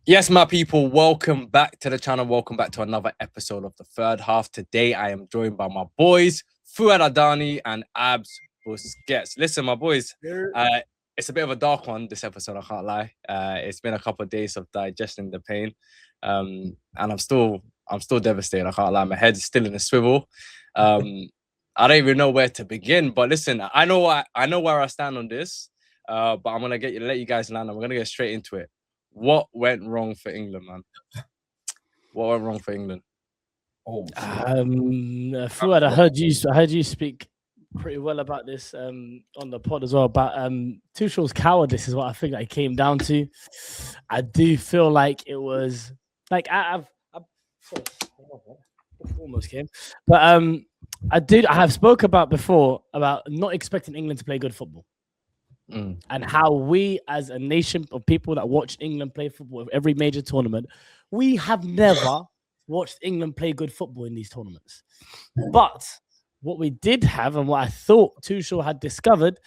Yes, my people, welcome back to the channel. Welcome back to another episode of the third half. Today, I am joined by my boys, Fuad and Abz Busquets. Listen, my boys, it's a bit of a dark one, this episode, I can't lie. It's been a couple of days of digesting the pain. And I'm still devastated, I can't lie. My head's still in a swivel. I don't even know where to begin. But listen, I know where I stand on this. But I'm going to let you guys land. I'm going to get straight into it. What went wrong for England, man? What went wrong for England? Fuad, I heard you speak pretty well about this on the pod as well. About Tuchel's cowardice is what I think that it came down to. I do feel like it was like I almost came, but I have spoke about before about not expecting England to play good football. And how we, as a nation of people that watch England play football at every major tournament, we have never watched England play good football in these tournaments. But what we did have, and what I thought Tuchel had discovered,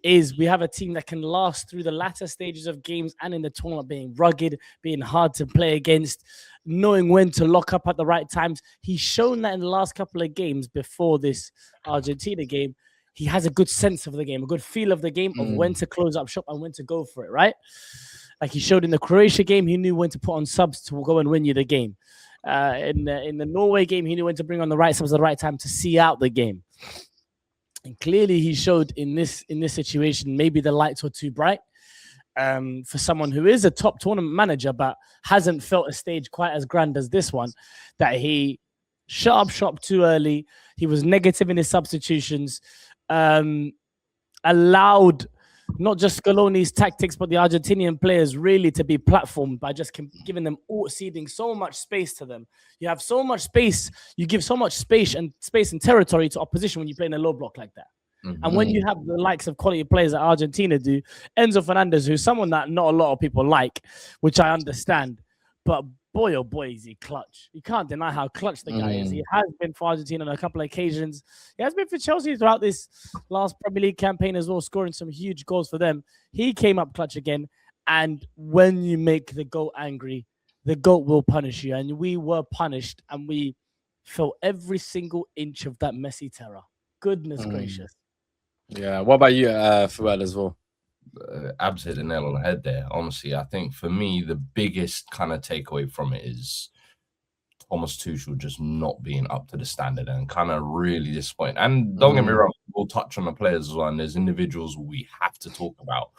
is we have a team that can last through the latter stages of games and in the tournament, being rugged, being hard to play against, knowing when to lock up at the right times. He's shown that in the last couple of games before this Argentina game. He has a good sense of the game, a good feel of the game, of when to close up shop and when to go for it, right? Like he showed in the Croatia game, he knew when to put on subs to go and win you the game. In the Norway game, he knew when to bring on the right subs at the right time to see out the game. And clearly he showed in this situation, maybe the lights were too bright for someone who is a top tournament manager, but hasn't felt a stage quite as grand as this one, that he shut up shop too early. He was negative in his substitutions. Allowed not just Scaloni's tactics, but the Argentinian players really to be platformed by just giving them ceding so much space to them. You have so much space, you give so much space and territory to opposition when you play in a low block like that. And when you have the likes of quality players that Argentina do, Enzo Fernandez, who's someone that not a lot of people like, which I understand, but boy, oh boy, is he clutch. You can't deny how clutch the guy is. He has been for Argentina on a couple of occasions. He has been for Chelsea throughout this last Premier League campaign as well, scoring some huge goals for them. He came up clutch again. And when you make the GOAT angry, the GOAT will punish you. And we were punished, and we felt every single inch of that Messi terror. Goodness gracious. Yeah. What about you, Fuad, as well? Abz hit the nail on the head there. Honestly, I think for me, the biggest kind of takeaway from it is Thomas Tuchel just not being up to the standard and kind of really disappointing. And don't get me wrong, we'll touch on the players as well, and there's individuals we have to talk about.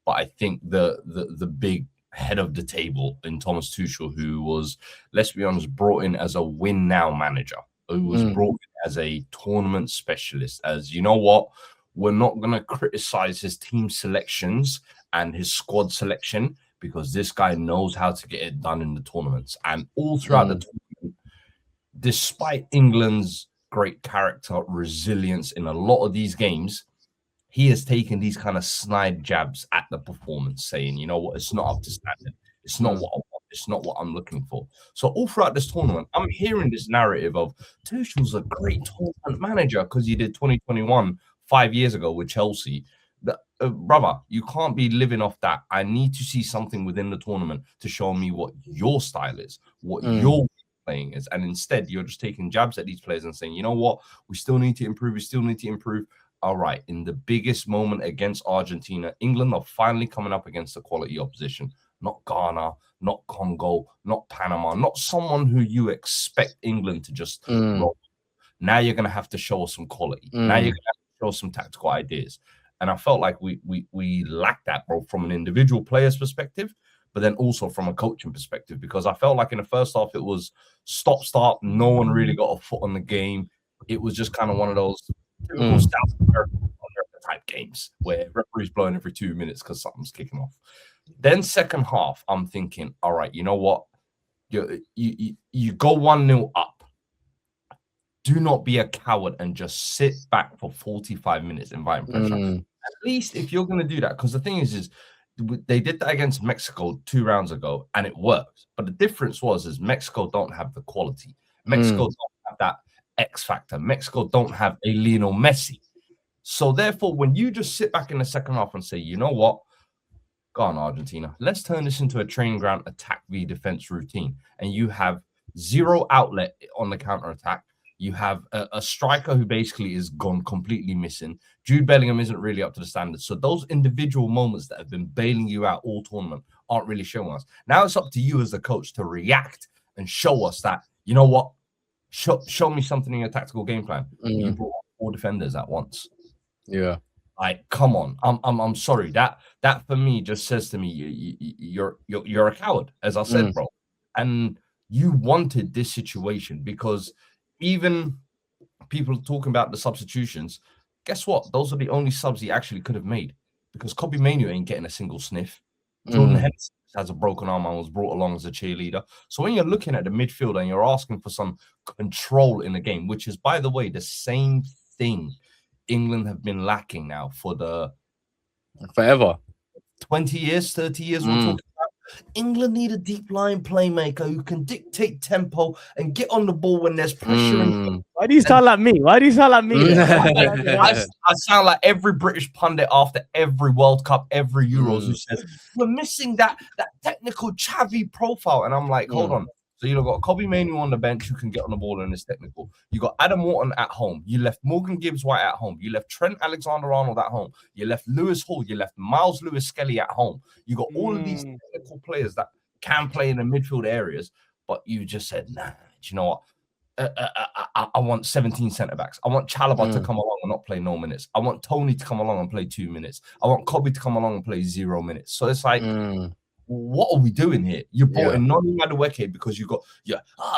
But I think the big head of the table in Thomas Tuchel, who was, let's be honest, brought in as a win now manager, who was brought in as a tournament specialist, as you know what, we're not going to criticize his team selections and his squad selection because this guy knows how to get it done in the tournaments. And all throughout the tournament, despite England's great character, resilience in a lot of these games, he has taken these kind of snide jabs at the performance, saying, you know what, it's not up to standard. It's not what I want. It's not what I'm looking for. So all throughout this tournament, I'm hearing this narrative of Tuchel's a great tournament manager because he did 2021 5 years ago with Chelsea. Brother, you can't be living off that. I need to see something within the tournament to show me what your style is, what your playing is. And instead, you're just taking jabs at these players and saying, you know what, we still need to improve. We still need to improve. All right, in the biggest moment against Argentina, England are finally coming up against a quality opposition. Not Ghana, not Congo, not Panama, not someone who you expect England to just roll. Now you're going to have to show us some quality. Now you're going to show some tactical ideas. And I felt like we lacked that, bro, from an individual player's perspective, but then also from a coaching perspective, because I felt like in the first half it was stop-start. No one really got a foot on the game. It was just kind of one of those South American type games where referees blowing every 2 minutes because something's kicking off. Then second half, I'm thinking, all right, you know what? You go 1-0 up. Do not be a coward and just sit back for 45 minutes inviting pressure. At least if you're going to do that, because the thing is they did that against Mexico 2 rounds ago and it worked. But the difference is Mexico don't have the quality. Mexico don't have that X factor. Mexico don't have a Lionel Messi. So therefore, when you just sit back in the second half and say, you know what, go on, Argentina. Let's turn this into a training ground attack v defense routine. And you have zero outlet on the counter attack. You have a striker who basically is gone completely missing. Jude Bellingham isn't really up to the standard. So those individual moments that have been bailing you out all tournament aren't really showing us. Now it's up to you as the coach to react and show us that, you know what, show me something in your tactical game plan. You brought 4 defenders at once. Yeah. Like, come on. I'm sorry. That for me just says to me, you're a coward, as I said, bro. And you wanted this situation because even people talking about the substitutions, guess what? Those are the only subs he actually could have made because Kobe Manu ain't getting a single sniff. Jordan Henderson has a broken arm and was brought along as a cheerleader. So when you're looking at the midfield and you're asking for some control in the game, which is, by the way, the same thing England have been lacking now for the forever 20 years, 30 years. We're talking about England need a deep line playmaker who can dictate tempo and get on the ball when there's pressure. Why do you sound like me? I sound like every British pundit after every World Cup, every Euros who says we're missing that technical Xavi profile. And I'm like, hold on. So you've got Kobe Manu on the bench who can get on the ball and is technical. You got Adam Wharton at home. You left Morgan Gibbs-White at home. You left Trent Alexander-Arnold at home. You left Lewis Hall. You left Miles Lewis-Skelly at home. You got all of these technical players that can play in the midfield areas, but you just said, nah, do you know what? I want 17 centre-backs. I want Chalobah to come along and not play no minutes. I want Tony to come along and play 2 minutes. I want Kobe to come along and play 0 minutes. So it's like, what are we doing here? You brought in Noni Madueke because you got,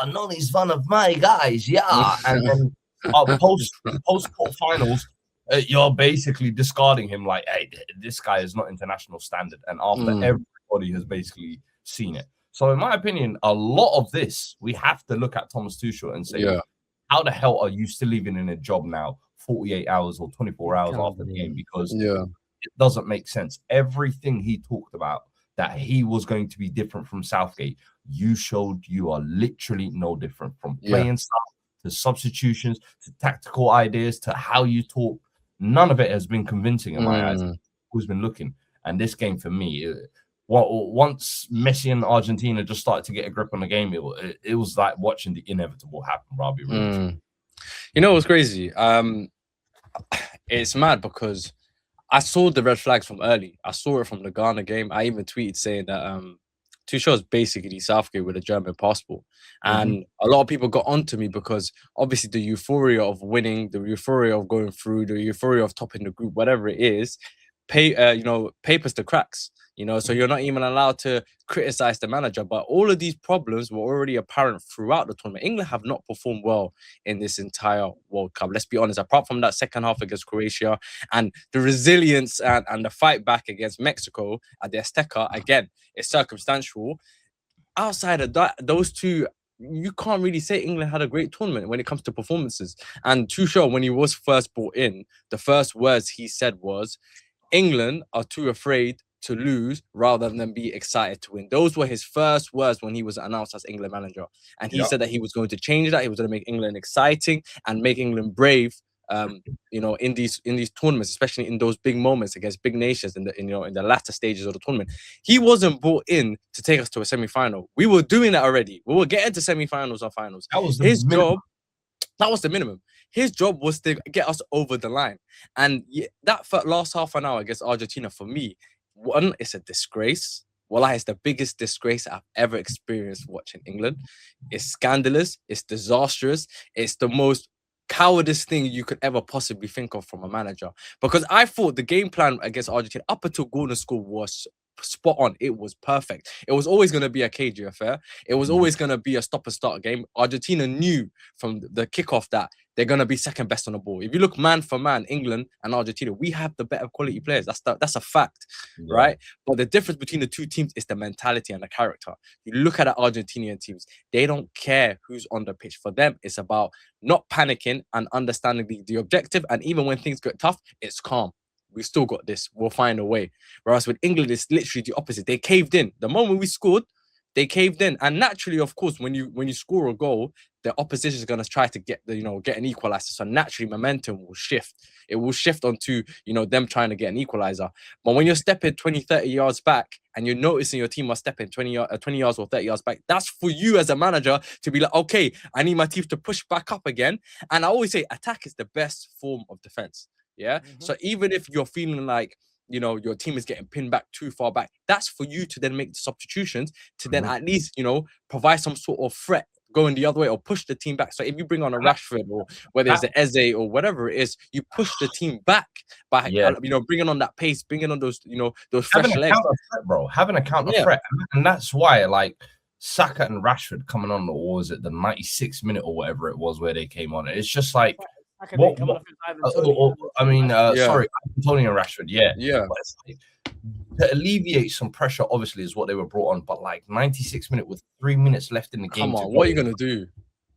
Noni's one of my guys, and then post quarterfinals, you're basically discarding him like, hey, this guy is not international standard. And after everybody has basically seen it. So in my opinion, a lot of this, we have to look at Thomas Tuchel and say, how the hell are you still even in a job now, 48 hours or 24 hours after the game? Because it doesn't make sense. Everything he talked about, that he was going to be different from Southgate, you showed you are literally no different, from playing style to substitutions to tactical ideas to how you talk. None of it has been convincing in my eyes. Who's been looking? And this game for me, once Messi and Argentina just started to get a grip on the game, it was like watching the inevitable happen, Robbie. Really. You know what's crazy? It's mad because I saw the red flags from early. I saw it from the Ghana game. I even tweeted saying that Tuchel is basically Southgate with a German passport. And a lot of people got onto me because obviously the euphoria of winning, the euphoria of going through, the euphoria of topping the group, whatever it is, papers the cracks. So you're not even allowed to criticize the manager. But all of these problems were already apparent throughout the tournament. England have not performed well in this entire World Cup. Let's be honest. Apart from that second half against Croatia and the resilience and the fight back against Mexico at the Azteca, again, it's circumstantial. Outside of that, those two, you can't really say England had a great tournament when it comes to performances. And Tuchel, when he was first brought in, the first words he said was, England are too afraid to lose rather than be excited to win. Those were his first words when he was announced as England manager. And he said that he was going to change that. He was going to make England exciting and make England brave, in these tournaments, especially in those big moments against big nations in the latter stages of the tournament. He wasn't brought in to take us to a semi-final. We were doing that already. We were getting to semi-finals or finals. That was his job. That was the minimum. His job was to get us over the line. And that last half an hour against Argentina, for me, one, it's a disgrace. Wallah, it's the biggest disgrace I've ever experienced watching England. It's scandalous. It's disastrous. It's the most cowardice thing you could ever possibly think of from a manager. Because I thought the game plan against Argentina up until Gordon scored was spot on. It was perfect. It was always going to be a cagey affair. It was always going to be a stop and start game. Argentina knew from the kickoff that they're going to be second best on the ball. If you look man for man, England and Argentina, we have the better quality players. That's a fact, right? But the difference between the two teams is the mentality and the character. You look at the Argentinian teams, they don't care who's on the pitch. For them, it's about not panicking and understanding the objective. And even when things get tough, it's calm. We still got this. We'll find a way. Whereas with England, it's literally the opposite. They caved in. The moment we scored, they caved in. And naturally, of course, when you score a goal, the opposition is going to try to get get an equalizer. So naturally, momentum will shift. It will shift onto them trying to get an equalizer. But when you're stepping 20, 30 yards back, and you're noticing your team are stepping 20 yards or 30 yards back, that's for you as a manager to be like, okay, I need my team to push back up again. And I always say, attack is the best form of defense. Yeah. So even if you're feeling like your team is getting pinned back too far back, that's for you to then make the substitutions to then at least provide some sort of threat going the other way or push the team back. So if you bring on a Rashford or whether it's the Eze or whatever it is, you push the team back by bringing on that pace, bringing on those those fresh legs, having a counter threat, and that's why like Saka and Rashford coming on, or was it the 96th minute or whatever it was where they came on? It's just like sorry, Tony and Rashford, yeah. But it's like, to alleviate some pressure, obviously, is what they were brought on. But like 96 minutes with 3 minutes left in the game. Come on, what are you gonna do?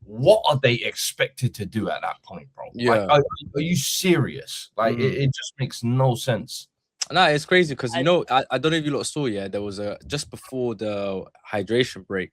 What are they expected to do at that point, bro? Yeah, like, are you serious? Like, it just makes no sense. No, it's crazy because I don't know if you lot saw. Yeah, there was just before the hydration break.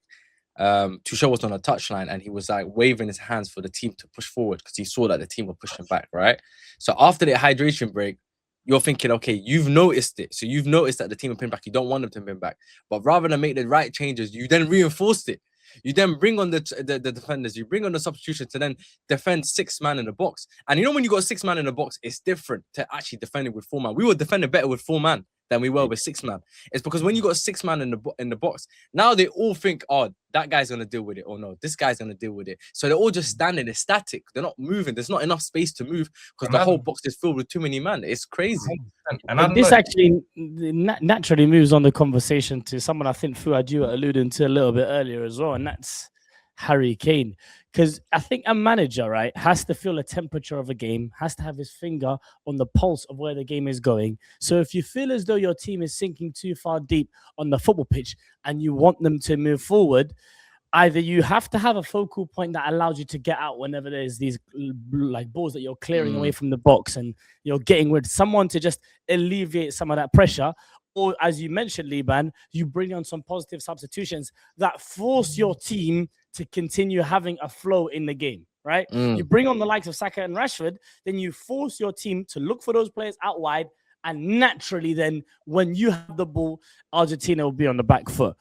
Tuchel was on a touchline and he was like waving his hands for the team to push forward because he saw that the team were pushing back, right? So after the hydration break, you're thinking, okay, you've noticed it. So you've noticed that the team are pinned back. You don't want them to pin back. But rather than make the right changes, you then reinforced it. You then bring on the defenders. You bring on the substitution to then defend 6 man in the box. And when you got 6 man in the box, it's different to actually defending with 4 man. We were defending better with 4 man than we were with 6 man. It's because when you got 6 man in the box, now they all think, oh, that guy's gonna deal with it, or no, this guy's gonna deal with it. So they're all just standing, they're static, they're not moving. There's not enough space to move because the whole box is filled with too many men. It's crazy. And this actually naturally moves on the conversation to someone I think Fuad you were alluding to a little bit earlier as well, and that's Harry Kane. Because I think a manager, right, has to feel the temperature of a game, has to have his finger on the pulse of where the game is going. So if you feel as though your team is sinking too far deep on the football pitch and you want them to move forward, either you have to have a focal point that allows you to get out whenever there's these like balls that you're clearing away from the box and you're getting rid of someone to just alleviate some of that pressure. Or as you mentioned, Liban, you bring on some positive substitutions that force your team to continue having a flow in the game, right? You bring on the likes of Saka and Rashford, then you force your team to look for those players out wide. And naturally, then when you have the ball, Argentina will be on the back foot.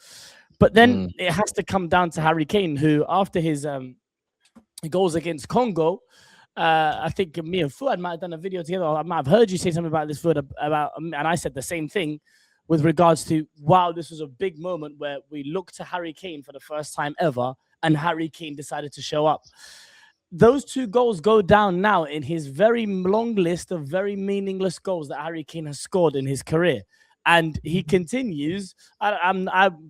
But then it has to come down to Harry Kane, who after his goals against Congo, I think me and Fuad might have done a video together. I might have heard you say something about this, Fuad, and I said the same thing with regards to, wow, this was a big moment where we looked to Harry Kane for the first time ever, and Harry Kane decided to show up. Those 2 goals go down now in his very long list of very meaningless goals that Harry Kane has scored in his career. And he continues.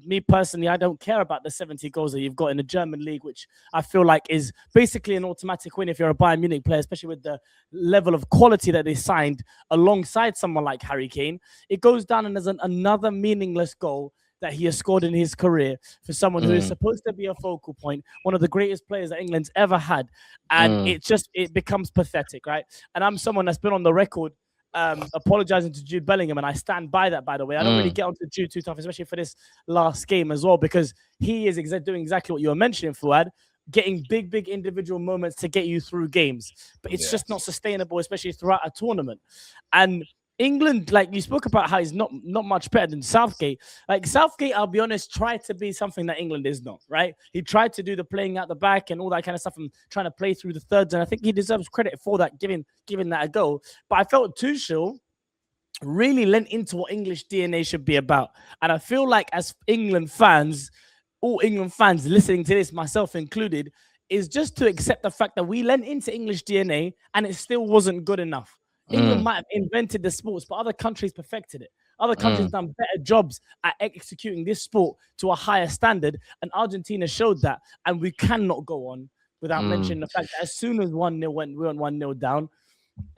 Me personally, I don't care about the 70 goals that you've got in the German league, which I feel like is basically an automatic win if you're a Bayern Munich player, especially with the level of quality that they signed alongside someone like Harry Kane. It goes down as another meaningless goal that he has scored in his career for someone who is supposed to be a focal point, one of the greatest players that England's ever had. And it becomes pathetic, right? And I'm someone that's been on the record apologizing to Jude Bellingham, and I stand by that, by the way. I don't really get onto Jude too tough, especially for this last game as well, because he is doing exactly what you were mentioning, Fuad, getting big individual moments to get you through games. But it's just not sustainable, especially throughout a tournament. And England, like you spoke about how he's not much better than Southgate. Like Southgate, I'll be honest, tried to be something that England is not, right? He tried to do the playing out the back and all that kind of stuff and trying to play through the thirds. And I think he deserves credit for that, giving that a go. But I felt Tuchel really lent into what English DNA should be about. And I feel like as England fans, all England fans listening to this, myself included, is just to accept the fact that we lent into English DNA and it still wasn't good enough. England might have invented the sports, but other countries perfected it. Other countries done better jobs at executing this sport to a higher standard, and Argentina showed that. And we cannot go on without mentioning the fact that as soon as 1-0 we went 1-0 down,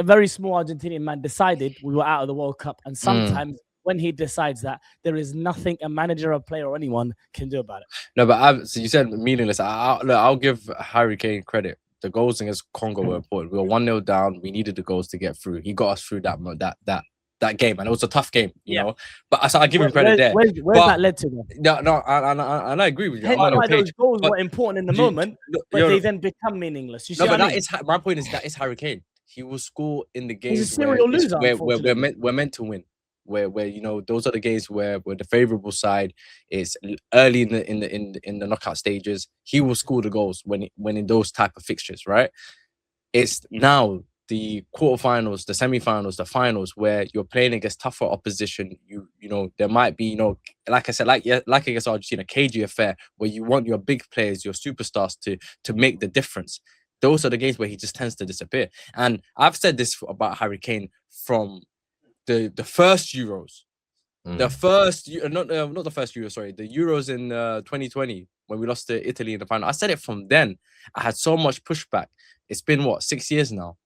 a very small Argentinian man decided we were out of the World Cup. And sometimes when he decides that, there is nothing a manager, a player, or anyone can do about it. No, but so you said meaningless. I'll give Harry Kane credit. The goals against Congo were important. We were 1-0 down. We needed the goals to get through. He got us through that that game, and it was a tough game, you know. But I give him credit there. Where's that led to? No, and I agree with you. Hence why those goals were important in the moment, but they then become meaningless. You see what I mean? My point is that is Harry Kane. He will score in the games He's a serial loser, where we're meant to win. Where you know those are the games where the favorable side is early in the knockout stages. He will score the goals when in those type of fixtures, right? It's now the quarterfinals, the semifinals, the finals where you're playing against tougher opposition. You know there might be, you know, like I said, like against Argentina, cagey affair where you want your big players, your superstars to make the difference. Those are the games where he just tends to disappear. And I've said this about Harry Kane from the first Euros, the first not the first Euro, sorry, the Euros in 2020 when we lost to Italy in the final. I said it from then. I had so much pushback. It's been what, 6 years now?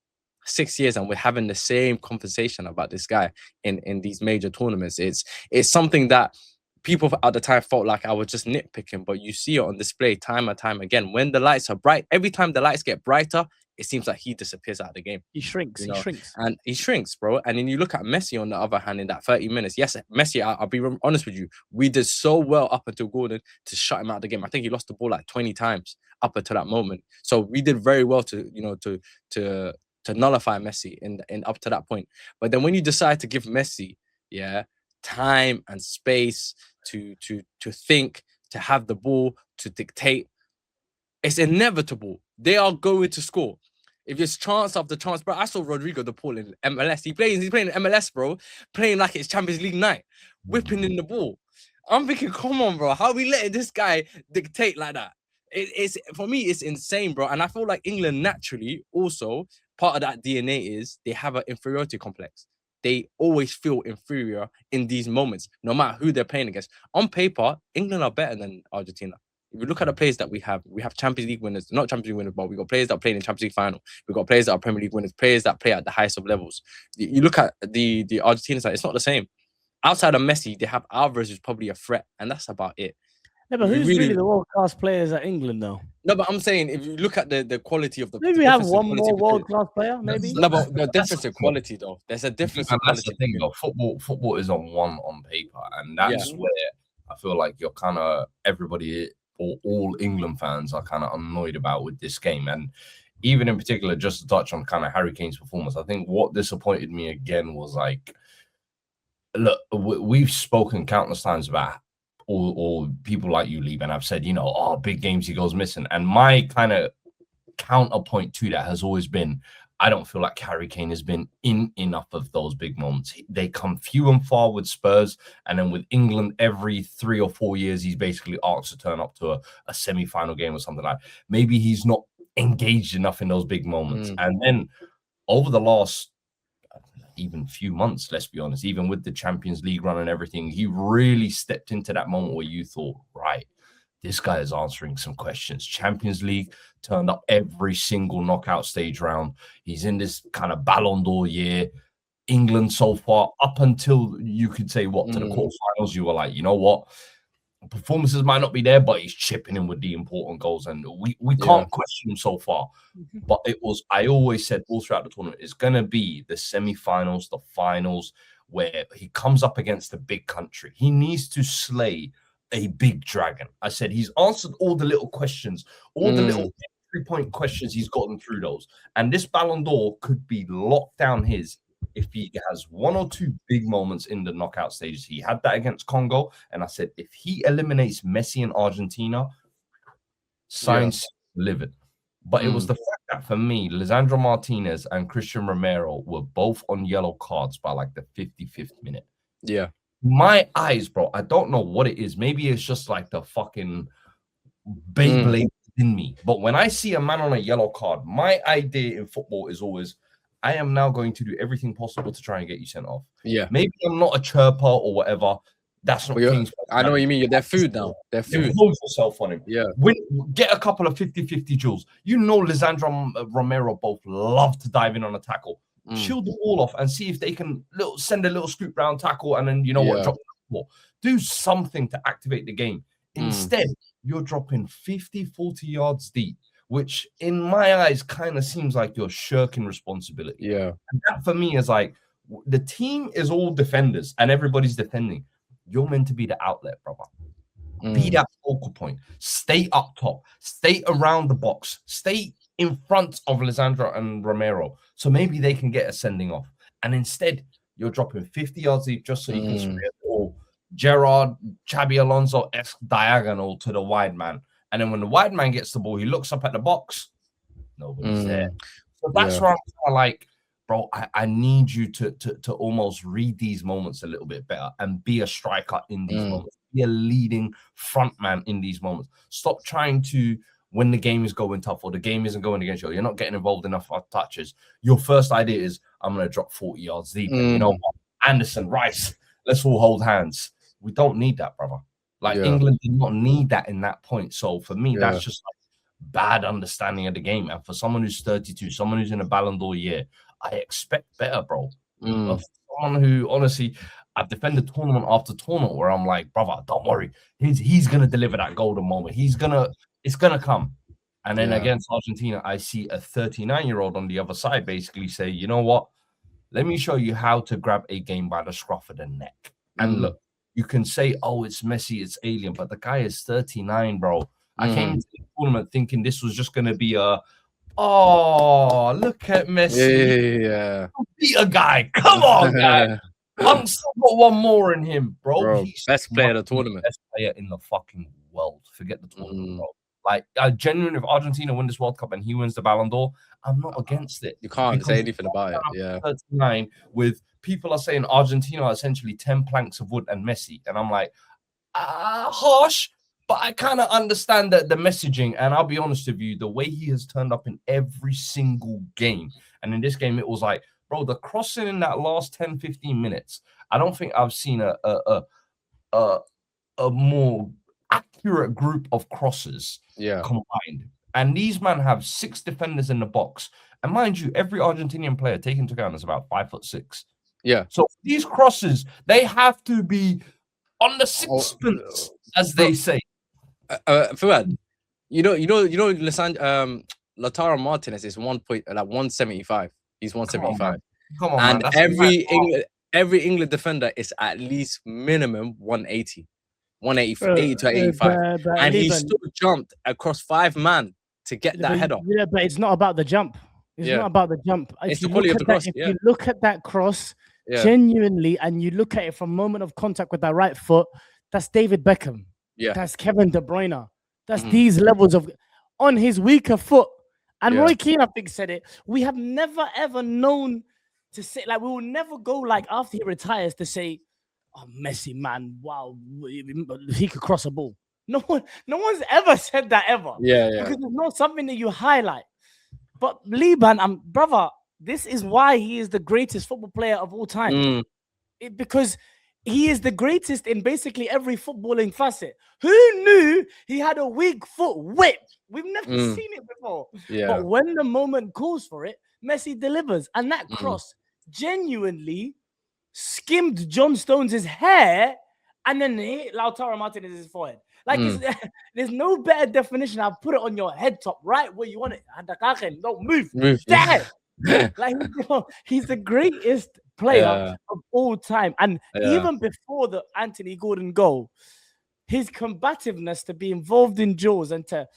6 years, and we're having the same conversation about this guy in these major tournaments. It's something that people at the time felt like I was just nitpicking, but you see it on display time and time again. When the lights are bright, every time the lights get brighter, it seems like he disappears out of the game. He shrinks. You know? He shrinks, bro. And then you look at Messi on the other hand in that 30 minutes. Yes, Messi, I'll be honest with you. We did so well up until Gordon to shut him out of the game. I think he lost the ball like 20 times up until that moment. So we did very well to nullify Messi in up to that point. But then when you decide to give Messi, time and space to think, to have the ball, to dictate, it's inevitable. They are going to score. If it's chance after chance, bro. I saw Rodrigo de Paul in MLS. He's playing in MLS, bro. Playing like it's Champions League night. Whipping in the ball. I'm thinking, come on, bro. How are we letting this guy dictate like that? It's for me, it's insane, bro. And I feel like England naturally also, part of that DNA is they have an inferiority complex. They always feel inferior in these moments, no matter who they're playing against. On paper, England are better than Argentina. If you look at the players that we have Champions League winners, not Champions League winners, but we got players that are playing in Champions League final. We've got players that are Premier League winners, players that play at the highest of levels. You look at the Argentina side, it's not the same. Outside of Messi, they have Alvarez, who's probably a threat, and that's about it. Yeah, but who's really the world-class players at England, though? No, but I'm saying if you look at the quality of the... Maybe we have one more world-class player, maybe? No, but the difference in quality, though. There's a difference in quality. That's the thing, though. Football is on paper, and that's where I feel like you're kind of... Everybody... or all England fans are kind of annoyed about with this game. And even in particular, just to touch on kind of Harry Kane's performance, I think what disappointed me again was like, look, we've spoken countless times about, or people like you, Liban, have said, big games he goes missing. And my kind of counterpoint to that has always been, I don't feel like Harry Kane has been in enough of those big moments. They come few and far with Spurs, and then with England, every 3 or 4 years, he's basically asked to turn up to a semi-final game or something like that. Maybe he's not engaged enough in those big moments. And then over the last even few months, let's be honest, even with the Champions League run and everything, he really stepped into that moment where you thought, right, this guy is answering some questions. Champions League turned up every single knockout stage round. He's in this kind of Ballon d'Or year. England so far, up until you could say to the quarterfinals, you were like, you know what? Performances might not be there, but he's chipping in with the important goals. And we can't question him so far. But I always said all throughout the tournament, it's going to be the semi-finals, the finals, where he comes up against a big country. He needs to slay a big dragon. I said he's answered all the little questions, all the little 3-point questions. He's gotten through those, and this Ballon d'Or could be locked down his if he has 1 or 2 big moments in the knockout stages. He had that against Congo, and I said if he eliminates Messi and Argentina, science livid. But it was the fact that for me, Lisandro Martinez and Christian Romero were both on yellow cards by like the 55th minute. Yeah. My eyes, bro, I don't know what it is. Maybe it's just like the fucking Beyblade in me. But when I see a man on a yellow card, my idea in football is always, I am now going to do everything possible to try and get you sent off. Yeah. Maybe I'm not a chirper or whatever. That's not King's. I know what you mean. They're food now. They're food. Impose yourself on him. Yeah. Get a couple of 50-50 duels. Lisandro Romero both love to dive in on a tackle. Shield the ball off and see if they can send a little scoop round tackle and then drop the ball. Do something to activate the game. Instead, you're dropping 50-40 yards deep, which in my eyes kind of seems like you're shirking responsibility. Yeah. And that for me is like, The team is all defenders and everybody's defending. You're meant to be the outlet, brother. Be that focal point. Stay up top. Stay around the box. Stay in front of Lisandro and Romero. So maybe they can get a sending off. And instead, you're dropping 50 yards deep just so you can spray it, or Gerard, Xabi Alonso-esque diagonal to the wide man. And then when the wide man gets the ball, he looks up at the box. Nobody's there. So that's where I'm kind of like, bro, I need you to almost read these moments a little bit better and be a striker in these moments. Be a leading front man in these moments. Stop trying to, when the game is going tough or the game isn't going against you, you're not getting involved enough touches. Your first idea is, I'm going to drop 40 yards deep. And you know what? Anderson, Rice, let's all hold hands. We don't need that, brother. Like England did not need that in that point. So for me, that's just like bad understanding of the game. And for someone who's 32, someone who's in a Ballon d'Or year, I expect better, bro. Of someone who, honestly, I've defended tournament after tournament where I'm like, brother, don't worry. He's going to deliver that golden moment. It's going to come. And then against Argentina, I see a 39-year-old on the other side basically say, you know what? Let me show you how to grab a game by the scruff of the neck. And look, you can say, oh, it's Messi, it's alien, but the guy is 39, bro. I came into the tournament thinking this was just going to be a, oh, look at Messi. Yeah. Beat a guy. Come on, guy. I'm still got one more in him, bro. He's best player of the tournament. Best player in the fucking world. Forget the tournament, bro. Like, I genuinely, if Argentina win this World Cup and he wins the Ballon d'Or, I'm not against it. You can't say anything about it. Yeah. 39 with people are saying Argentina are essentially 10 planks of wood and Messi. And I'm like, harsh, but I kind of understand that the messaging. And I'll be honest with you, the way he has turned up in every single game. And in this game, it was like, bro, the crossing in that last 10, 15 minutes, I don't think I've seen a more accurate group of crosses combined. And these men have 6 defenders in the box. And mind you, every Argentinian player taken into account is about 5'6". Yeah. So these crosses, they have to be on the sixpence, as they say. Fuad, you know, Lautaro Martinez is 175. He's 175. Come on, and man. every England defender is at least minimum 180. 180 to 85. And he still jumped across 5 man to get that header. Yeah, but it's not about the jump. It's not about the jump. It's the quality of the cross. If you look at that cross genuinely and you look at it from moment of contact with that right foot, that's David Beckham. Yeah. That's Kevin De Bruyne. That's these levels of on his weaker foot. And Roy Keane, I think, said it. We have never, ever known to say, like, we will never go, like, after he retires to say, oh, Messi, man, wow, he could cross a ball. No one's ever said that ever. Yeah. Because it's not something that you highlight. But Liban, brother, this is why he is the greatest football player of all time. Because he is the greatest in basically every footballing facet. Who knew he had a weak foot whip? We've never seen it before. Yeah. But when the moment calls for it, Messi delivers. And that cross genuinely skimmed John Stones' hair and then hit Lautaro Martinez's forehead. Like, there's no better definition. I'll put it on your head top, right where you want it. Don't move. There. Like, he's the greatest player of all time. And even before the Anthony Gordon goal, his combativeness to be involved in duels and to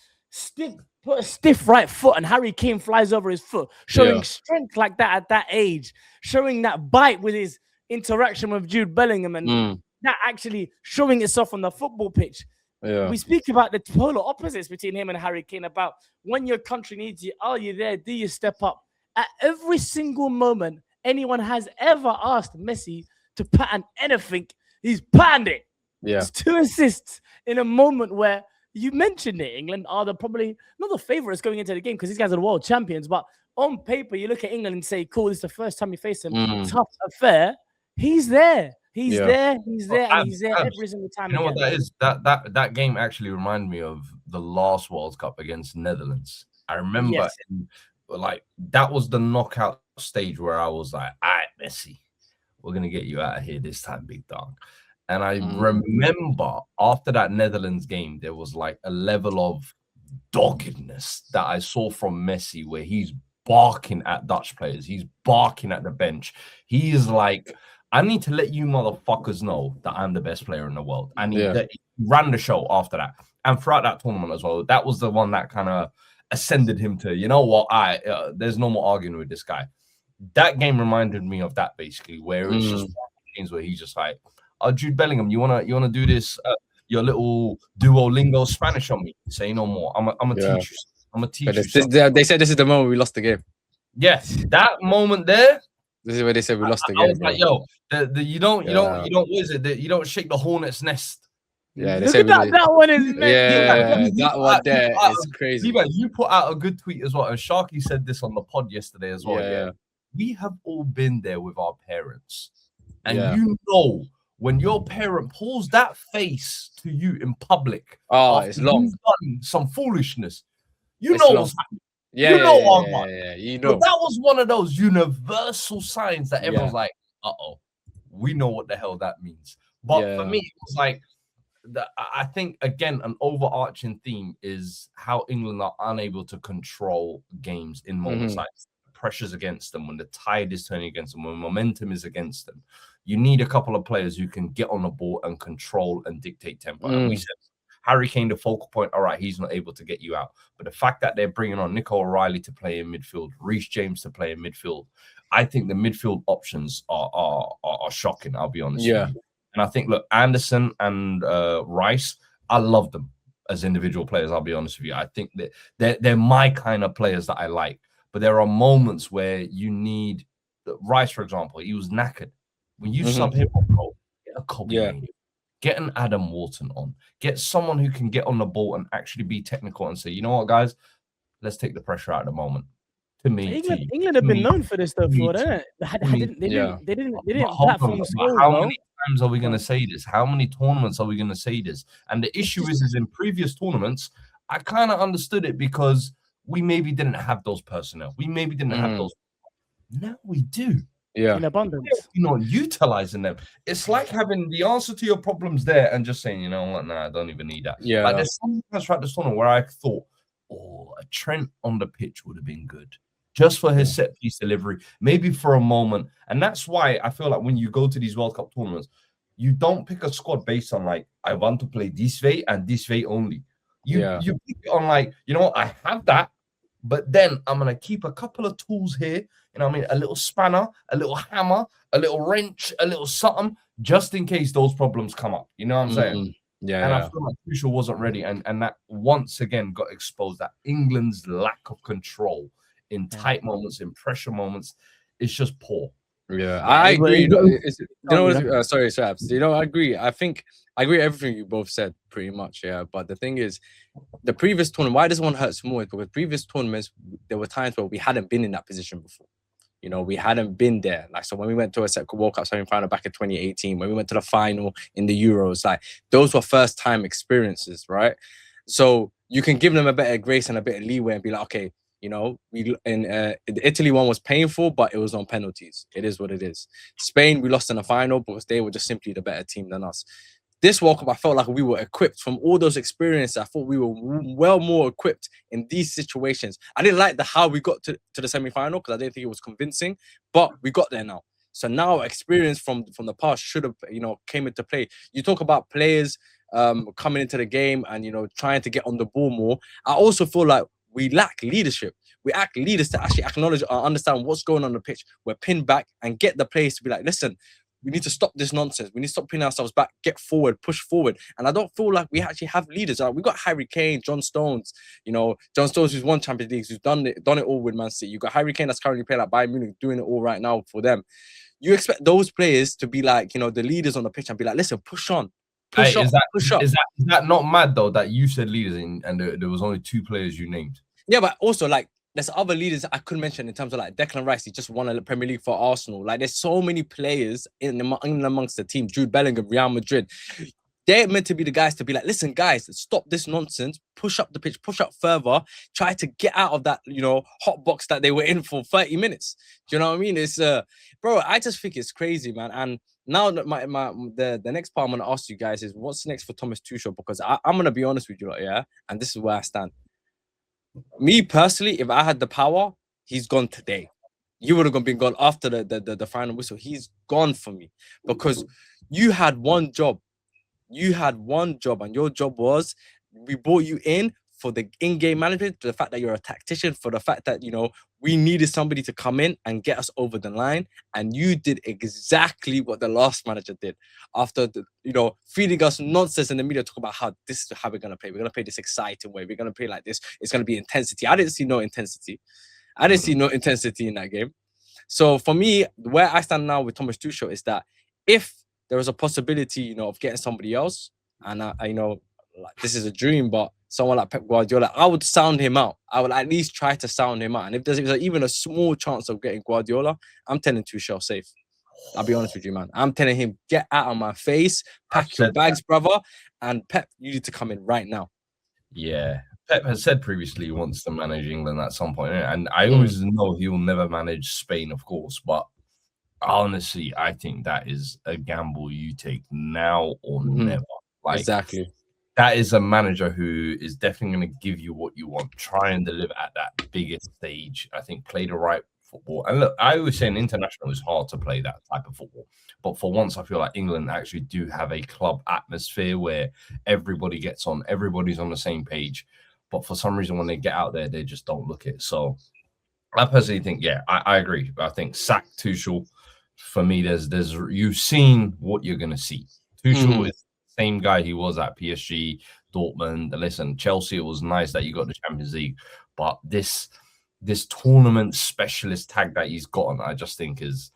put a stiff right foot and Harry Kane flies over his foot, showing strength like that at that age, showing that bite with his interaction with Jude Bellingham and that actually showing itself on the football pitch. Yeah. We speak about the polar opposites between him and Harry Kane about when your country needs you, are you there? Do you step up? At every single moment anyone has ever asked Messi to pattern anything, he's patterned it. Yeah. It's 2 assists in a moment where you mentioned it. England are probably not the favorites going into the game because these guys are the world champions. But on paper, you look at England and say, cool, this is the first time you face him. Tough affair. He's there. He's there, and he's there every single time. You know what that is? That game actually reminded me of the last World Cup against Netherlands. I remember that was the knockout stage where I was like, all right, Messi, we're going to get you out of here this time, big dog. And I remember after that Netherlands game, there was like a level of doggedness that I saw from Messi where he's barking at Dutch players. He's barking at the bench. He is like, I need to let you motherfuckers know that I'm the best player in the world. And he ran the show after that. And throughout that tournament as well, that was the one that kind of ascended him to, you know what, there's no more arguing with this guy. That game reminded me of that, basically, where it's just games where he's just like, oh, Jude Bellingham, you wanna do this, your little Duolingo Spanish on me? Say no more. I'm gonna teach you. I'm gonna teach you. They said this is the moment we lost the game. Yes, that moment there. This is where they said we lost the game. I was like, yo, you don't, what is it? You don't shake the hornet's nest. Yeah, look at that one is that one there is crazy. Liban, you put out a good tweet as well, and Sharky said this on the pod yesterday as well. Yeah. We have all been there with our parents, and you know when your parent pulls that face to you in public. Oh, it's long. You've done some foolishness. You know what's happening. Yeah, you know. But that was one of those universal signs that everyone's like, we know what the hell that means. But for me, it was like, I think, again, an overarching theme is how England are unable to control games in moments like pressures against them, when the tide is turning against them, when momentum is against them. You need a couple of players who can get on the ball and control and dictate tempo. And we said, Harry Kane, the focal point, all right, he's not able to get you out. But the fact that they're bringing on Nico O'Reilly to play in midfield, Reece James to play in midfield, I think the midfield options are shocking, I'll be honest with you. And I think, look, Anderson and Rice, I love them as individual players, I'll be honest with you. I think that they're my kind of players that I like. But there are moments where you need Rice, for example. He was knackered. When you sub him on, bro, get a Kobe, get an Adam Wharton on, get someone who can get on the ball and actually be technical and say, you know what, guys, let's take the pressure out of the moment. To me, England have been known for this stuff, for that. They didn't platform score. How many times are we going to say this? How many tournaments are we going to say this? And the issue is in previous tournaments, I kind of understood it because we maybe didn't have those personnel. We maybe didn't have those. Now we do. In abundance. You're not utilizing them. It's like having the answer to your problems there and just saying, you know what, nah, I don't even need that. Like there's some times throughout this tournament where I thought, a Trent on the pitch would have been good. Just for his set piece delivery, maybe for a moment. And that's why I feel like when you go to these World Cup tournaments, you don't pick a squad based on like, I want to play this way and this way only. You pick it on like, you know what, I have that, but then I'm going to keep a couple of tools here. You know what I mean? A little spanner, a little hammer, a little wrench, a little something, just in case those problems come up. You know what I'm saying? I feel like Tuchel wasn't ready. And that once again got exposed, that England's lack of control in tight moments, in pressure moments, it's just poor. I agree. Sorry, Abz. I agree. I agree with everything you both said, pretty much. But the thing is, the previous tournament, why this one hurts more is because previous tournaments, there were times where we hadn't been in that position before. We hadn't been there. Like, so when we went to a second World Cup semi-final back in 2018, when we went to the final in the Euros, like those were first-time experiences, right? So you can give them a bit of grace and a bit of leeway and be like, okay, the Italy one was painful, but it was on penalties. It is what it is. Spain, we lost in the final because they were just simply the better team than us. This World Cup, I felt like we were equipped from all those experiences. I thought we were well more equipped in these situations. I didn't like how we got to the semi-final because I didn't think it was convincing, but we got there now. So now experience from the past should have, came into play. You talk about players coming into the game and, trying to get on the ball more. I also feel like we lack leadership. We lack leaders to actually acknowledge or understand what's going on the pitch. We're pinned back and get the players to be like, listen, we need to stop this nonsense. We need to stop pinning ourselves back, get forward, push forward. And I don't feel like we actually have leaders. We got Harry Kane, John Stones, John Stones who's won Champions League, who's done it all with Man City. You got Harry Kane that's currently playing at Bayern Munich, doing it all right now for them. You expect those players to be like, the leaders on the pitch and be like, listen, push on. Push up. Is that not mad though that you said leaders and there was only 2 players you named? Yeah, but also like there's other leaders I could mention in terms of like Declan Rice. He just won a Premier League for Arsenal. Like there's so many players in amongst the team. Jude Bellingham, Real Madrid. They're meant to be the guys to be like, listen, guys, stop this nonsense. Push up the pitch, push up further. Try to get out of that, hot box that they were in for 30 minutes. Do you know what I mean? It's bro, I just think it's crazy, man. And now that the next part I'm gonna ask you guys is what's next for Thomas Tuchel? Because I'm gonna be honest with you, and this is where I stand. Me personally, if I had the power, he's gone today. You would have been gone after the final whistle. He's gone for me because you had one job. You had one job, and your job was we brought you in for the in-game management, for the fact that you're a tactician, for the fact that, you know, we needed somebody to come in and get us over the line. And you did exactly what the last manager did. After, feeding us nonsense in the media, talk about how this is how we're going to play. We're going to play this exciting way. We're going to play like this. It's going to be intensity. I didn't see no intensity. In that game. So for me, where I stand now with Thomas Tuchel is that if there was a possibility, of getting somebody else, and I know like, this is a dream, but someone like Pep Guardiola, I would sound him out. I would at least try to sound him out. And if there's even a small chance of getting Guardiola, I'm telling Tuchel safe. I'll be honest with you, man. I'm telling him, get out of my face, pack your bags, brother. And Pep, you need to come in right now. Yeah. Pep has said previously he wants to manage England at some point. And I always know he will never manage Spain, of course. But honestly, I think that is a gamble you take now or never. Like, exactly. That is a manager who is definitely going to give you what you want, try and deliver at that biggest stage. I think play the right football. And look, I always say in international it's hard to play that type of football. But for once, I feel like England actually do have a club atmosphere where everybody gets on, everybody's on the same page. But for some reason, when they get out there, they just don't look it. So I personally think, I agree. I think sack Tuchel, for me, there's you've seen what you're going to see. Tuchel is same guy he was at PSG, Dortmund. Listen, Chelsea, it was nice that you got the Champions League, but this tournament specialist tag that he's gotten, I just think is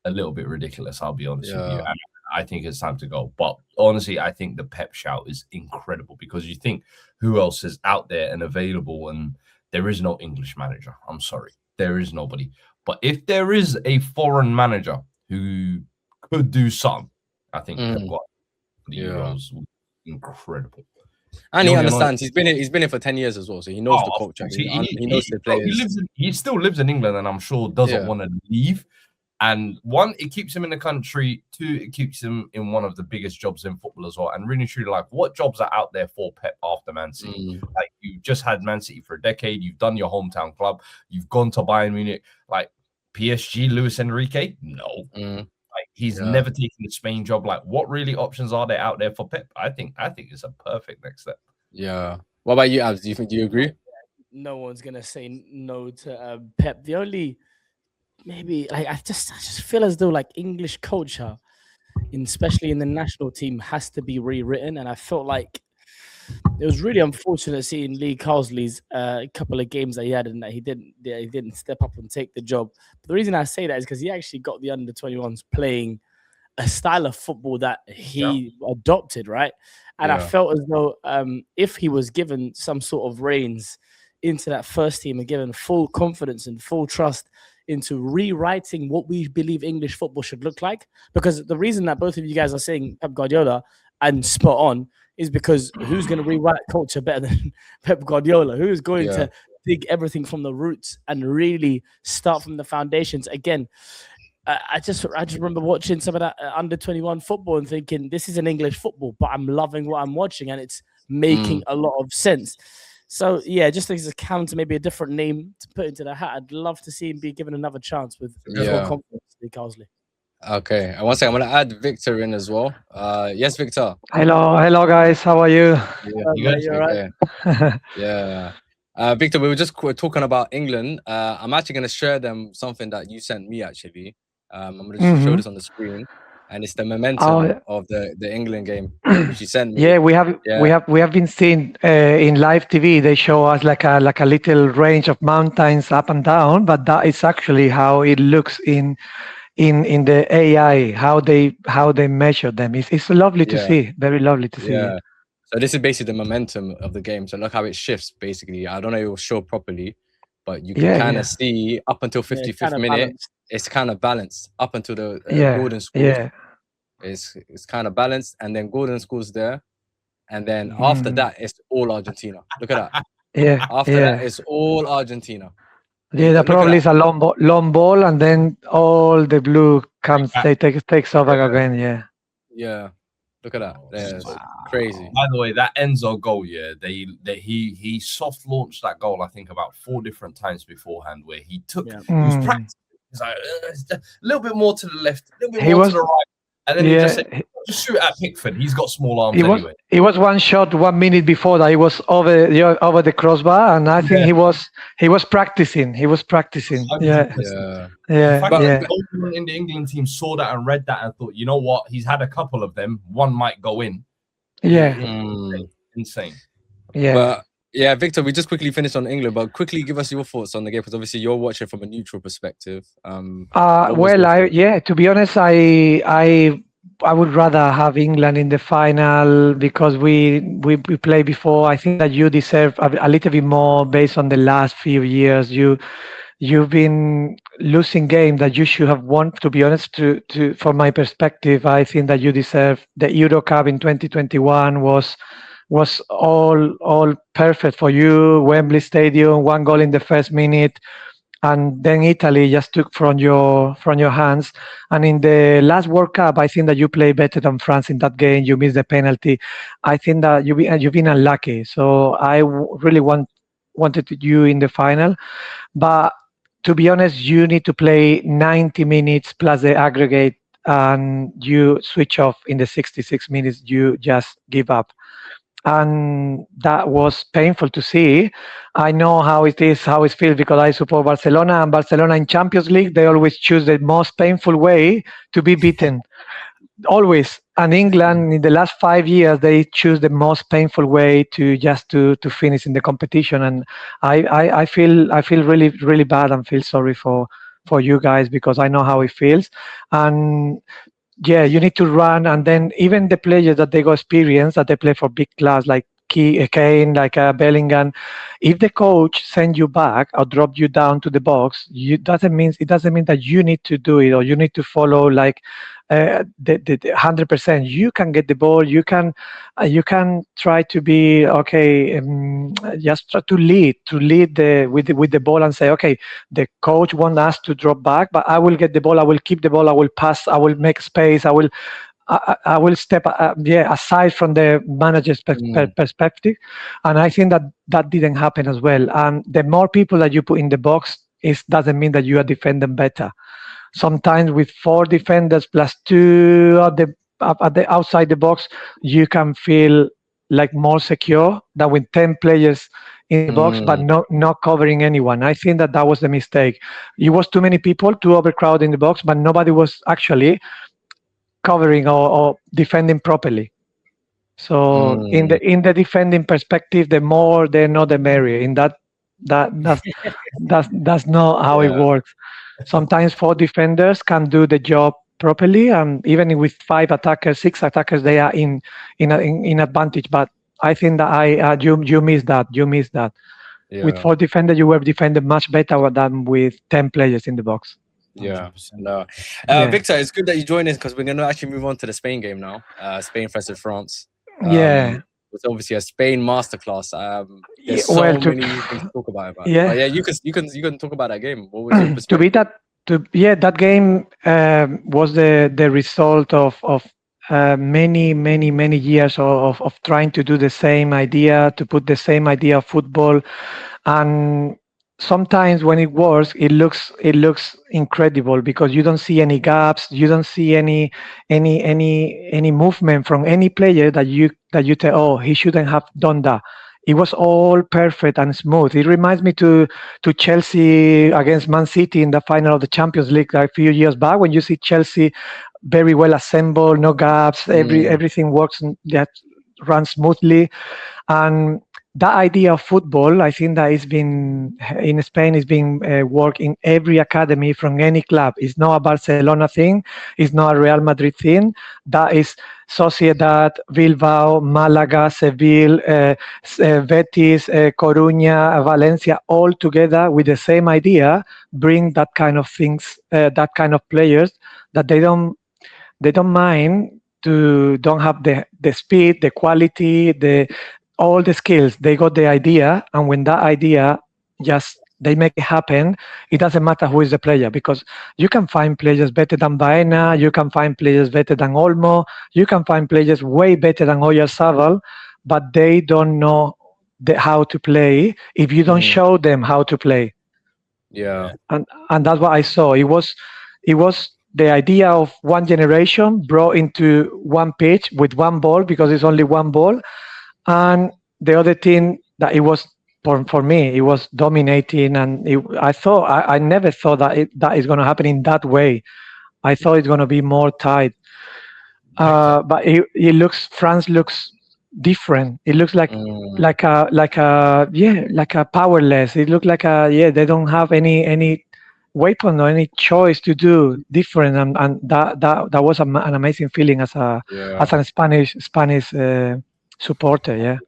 a little bit ridiculous. I'll be honest with you. And I think it's time to go. But honestly, I think the Pep shout is incredible because you think who else is out there and available, and there is no English manager. I'm sorry, there is nobody. But if there is a foreign manager who could do something, I think Pep got the Euros incredible. And he understands. He's been here for 10 years as well, so he knows the culture. He knows the players. He still lives in England, and I'm sure doesn't want to leave. And one, it keeps him in the country. Two, it keeps him in one of the biggest jobs in football as well. And really, truly, like, what jobs are out there for Pep after Man City? Like, you just had Man City for a decade. You've done your hometown club. You've gone to Bayern Munich. Like, PSG, Luis Enrique? No. Like, he's never taken the Spain job. Like, what really options are there out there for Pep? I think it's a perfect next step. Yeah. What about you, Abz? Do you agree? No one's gonna say no to Pep. The only maybe like I just feel as though like English culture, especially in the national team, has to be rewritten. And I felt like it was really unfortunate seeing Lee Carsley's couple of games that he had and that he didn't step up and take the job. But the reason I say that is because he actually got the under-21s playing a style of football that he adopted, right? And I felt as though if he was given some sort of reins into that first team and given full confidence and full trust into rewriting what we believe English football should look like, because the reason that both of you guys are saying Pep Guardiola and spot on is because who's going to rewrite culture better than Pep Guardiola? Who's going to dig everything from the roots and really start from the foundations again? I just remember watching some of that under-21 football and thinking, this is an English football, but I'm loving what I'm watching and it's making a lot of sense. So, just as a counter, maybe a different name to put into the hat, I'd love to see him be given another chance with more confidence, Lee Carsley. Okay, and one second, I'm going to add Victor in as well. Yes, Victor. Hello, guys. How are you? You're right. Victor, we were just talking about England. I'm actually going to share them something that you sent me, actually. I'm going to show this on the screen. And it's the momentum of the England game which you sent me. Yeah, we have been seeing in live TV. They show us like a little range of mountains up and down, but that is actually how it looks in the AI. How they measure them. It's lovely to see. Very lovely to see. Yeah. So this is basically the momentum of the game. So look how it shifts. Basically, I don't know if it will show properly, but you can kind of see up until 55th minute. Balanced. It's kind of balanced up until the Gordon scores. Yeah. It's kind of balanced, and then Gordon scores there, and then after that, it's all Argentina. Look at that. After that, it's all Argentina. Yeah, that probably is a long ball, and then all the blue comes. They takes over again. Yeah. Look at that. Yeah, it's crazy. By the way, that Enzo goal, he soft launched that goal, I think, about 4 different times beforehand, where he took, he was practicing. He's like, a little bit more to the left, a little bit more to the right. And then he just said, just shoot at Pickford. He's got small arms anyway. It was one shot 1 minute before that. He was over the crossbar, and I think he was practicing. He was practicing. Yeah. Everyone in the England team saw that and read that and thought, you know what? He's had a couple of them. One might go in. Yeah. Insane. Yeah. But yeah, Victor, we just quickly finished on England, but quickly give us your thoughts on the game, because obviously you're watching from a neutral perspective. To be honest, I would rather have England in the final, because we played before. I think that you deserve a little bit more based on the last few years. You've been losing games that you should have won. To be honest, from my perspective, I think that you deserve the Euro Cup in 2021 was all perfect for you. Wembley Stadium, 1 goal in the first minute, and then Italy just took from your hands. And in the last World Cup, I think that you played better than France in that game. You missed the penalty. I think that you've been unlucky. So I really wanted you in the final, but to be honest, you need to play 90 minutes plus the aggregate, and you switch off in the 66 minutes. You just give up. And that was painful to see. I know how it feels, because I support Barcelona, and Barcelona in Champions League, they always choose the most painful way to be beaten. Always. And England, in the last 5 years, they choose the most painful way to finish in the competition. And I feel really, really bad, and feel sorry for you guys, because I know how it feels. And yeah, you need to run, and then even the players that they got experience, that they play for big clubs like Kane, like Bellingham, if the coach sends you back or drop you down to the box, it doesn't mean that you need to do it, or you need to follow like the 100%. You can get the ball. You can try to be okay. Just try to lead with the ball, and say, okay, the coach wants us to drop back, but I will get the ball. I will keep the ball. I will pass. I will make space. I will step aside from the manager's perspective. And I think that didn't happen as well. And the more people that you put in the box, doesn't mean that you are defending better. Sometimes with 4 defenders plus 2 at the outside the box, you can feel like more secure than with 10 players in the box, but not covering anyone. I think that was the mistake. It was too many people, too overcrowded in the box, but nobody was actually covering or defending properly. So in the defending perspective, the more they know, the merrier. In that's not how it works. Sometimes 4 defenders can do the job properly, and even with 5 attackers, 6 attackers, they are in advantage. But I think that you missed that. You missed that. Yeah. With 4 defenders, you were defended much better than with 10 players in the box. Yeah, no. Victor, it's good that you joined us, because we're going to actually move on to the Spain game now. Spain versus France. It's obviously a Spain masterclass. There's so many things to talk about. Yeah, you can talk about that game. What was your perspective? That game was the result of many years of trying to do the same idea, to put the same idea of football. And sometimes when it works, it looks incredible, because you don't see any gaps, you don't see any movement from any player that you tell, oh, he shouldn't have done that. It was all perfect and smooth. It reminds me to Chelsea against Man City in the final of the Champions League a few years back, when you see Chelsea very well assembled, no gaps, everything works, that runs smoothly. And that idea of football, I think that in Spain is being worked in every academy from any club. It's not a Barcelona thing. It's not a Real Madrid thing. That is Sociedad, Bilbao, Malaga, Seville, Betis, Coruña, Valencia, all together with the same idea, bring that kind of things, that kind of players, that they don't mind to don't have the speed, the quality, all the skills. They got the idea, and when that idea just they make it happen. It doesn't matter who is the player, because you can find players better than Baena, you can find players better than Olmo, you can find players way better than Oyarzabal, but they don't know how to play if you don't show them how to play. Yeah. And that's what I saw. It was the idea of one generation brought into one pitch with one ball, because it's only one ball. And the other thing that it was, for me, it was dominating. And I never thought that is going to happen in that way. I thought it's going to be more tight. But France looks different. It looks like a powerless. It looked like they don't have any weapon or any choice to do different, and that was an amazing feeling as a Spanish supporter. Yeah.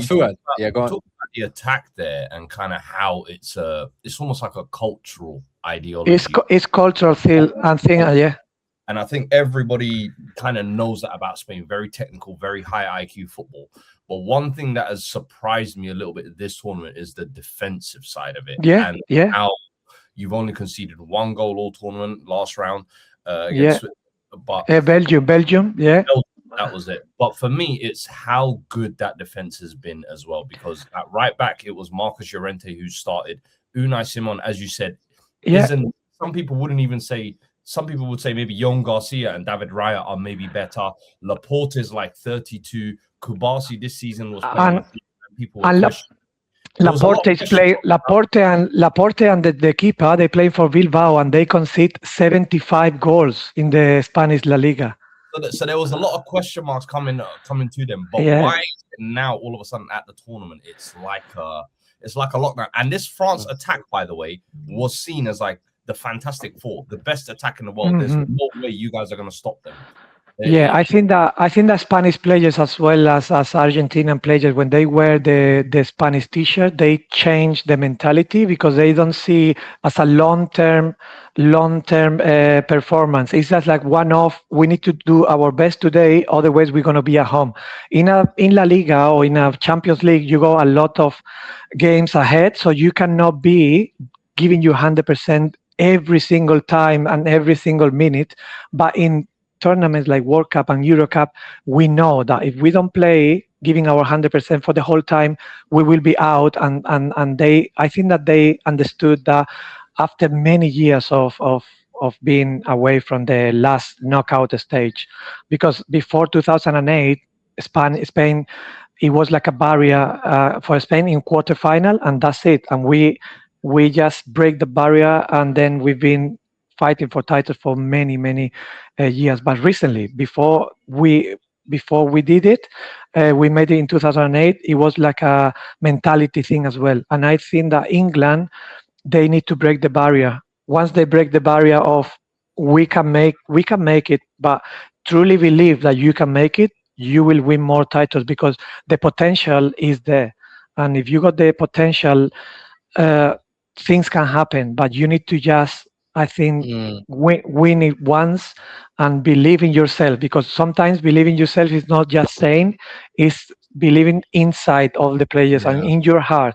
Fuad, go on. Talk about the attack there and kind of how it's almost like a cultural ideology. It's cultural thing. And I think everybody kind of knows that about Spain. Very technical, very high IQ football. But one thing that has surprised me a little bit this tournament is the defensive side of it. And how you've only conceded one goal all tournament last round. Against, but Belgium. Yeah. That was it. But for me, it's how good that defense has been as well. Because at right back, it was Marcos Llorente who started. Unai Simon, as you said, isn't. Some people wouldn't even say. Some people would say maybe Yon Garcia and David Raya are maybe better. Laporte is like 32. Kubasi this season was playing. Laporte and the keeper, they play for Bilbao, and they concede 75 goals in the Spanish La Liga. So there was a lot of question marks coming to them. But why is it now all of a sudden at the tournament it's like a lockdown? And this France attack, by the way, was seen as like the Fantastic Four, the best attack in the world. There's no way you guys are going to stop them. I think that Spanish players as well as Argentinian players, when they wear the Spanish t-shirt, they change the mentality, because they don't see as a long-term performance. It's just like one-off. We need to do our best today, otherwise we're going to be at home. In La Liga or in a Champions League, you go a lot of games ahead, so you cannot be giving you 100% every single time and every single minute. But in tournaments like World Cup and Euro Cup, we know that if we don't play giving our 100% for the whole time, we will be out. And I think that they understood that after many years of being away from the last knockout stage, because before 2008, Spain, it was like a barrier for Spain in quarterfinal, and that's it. And we just break the barrier, and then we've been fighting for titles for many years. But recently, before we did it, we made it in 2008. It was like a mentality thing as well. And I think that England, they need to break the barrier. Once they break the barrier of we can make it, but truly believe that you can make it, you will win more titles, because the potential is there. And if you got the potential, things can happen. But you need to just, I think, win it once and believe in yourself, because sometimes believing yourself is not just saying, it's believing inside all the players and in your heart.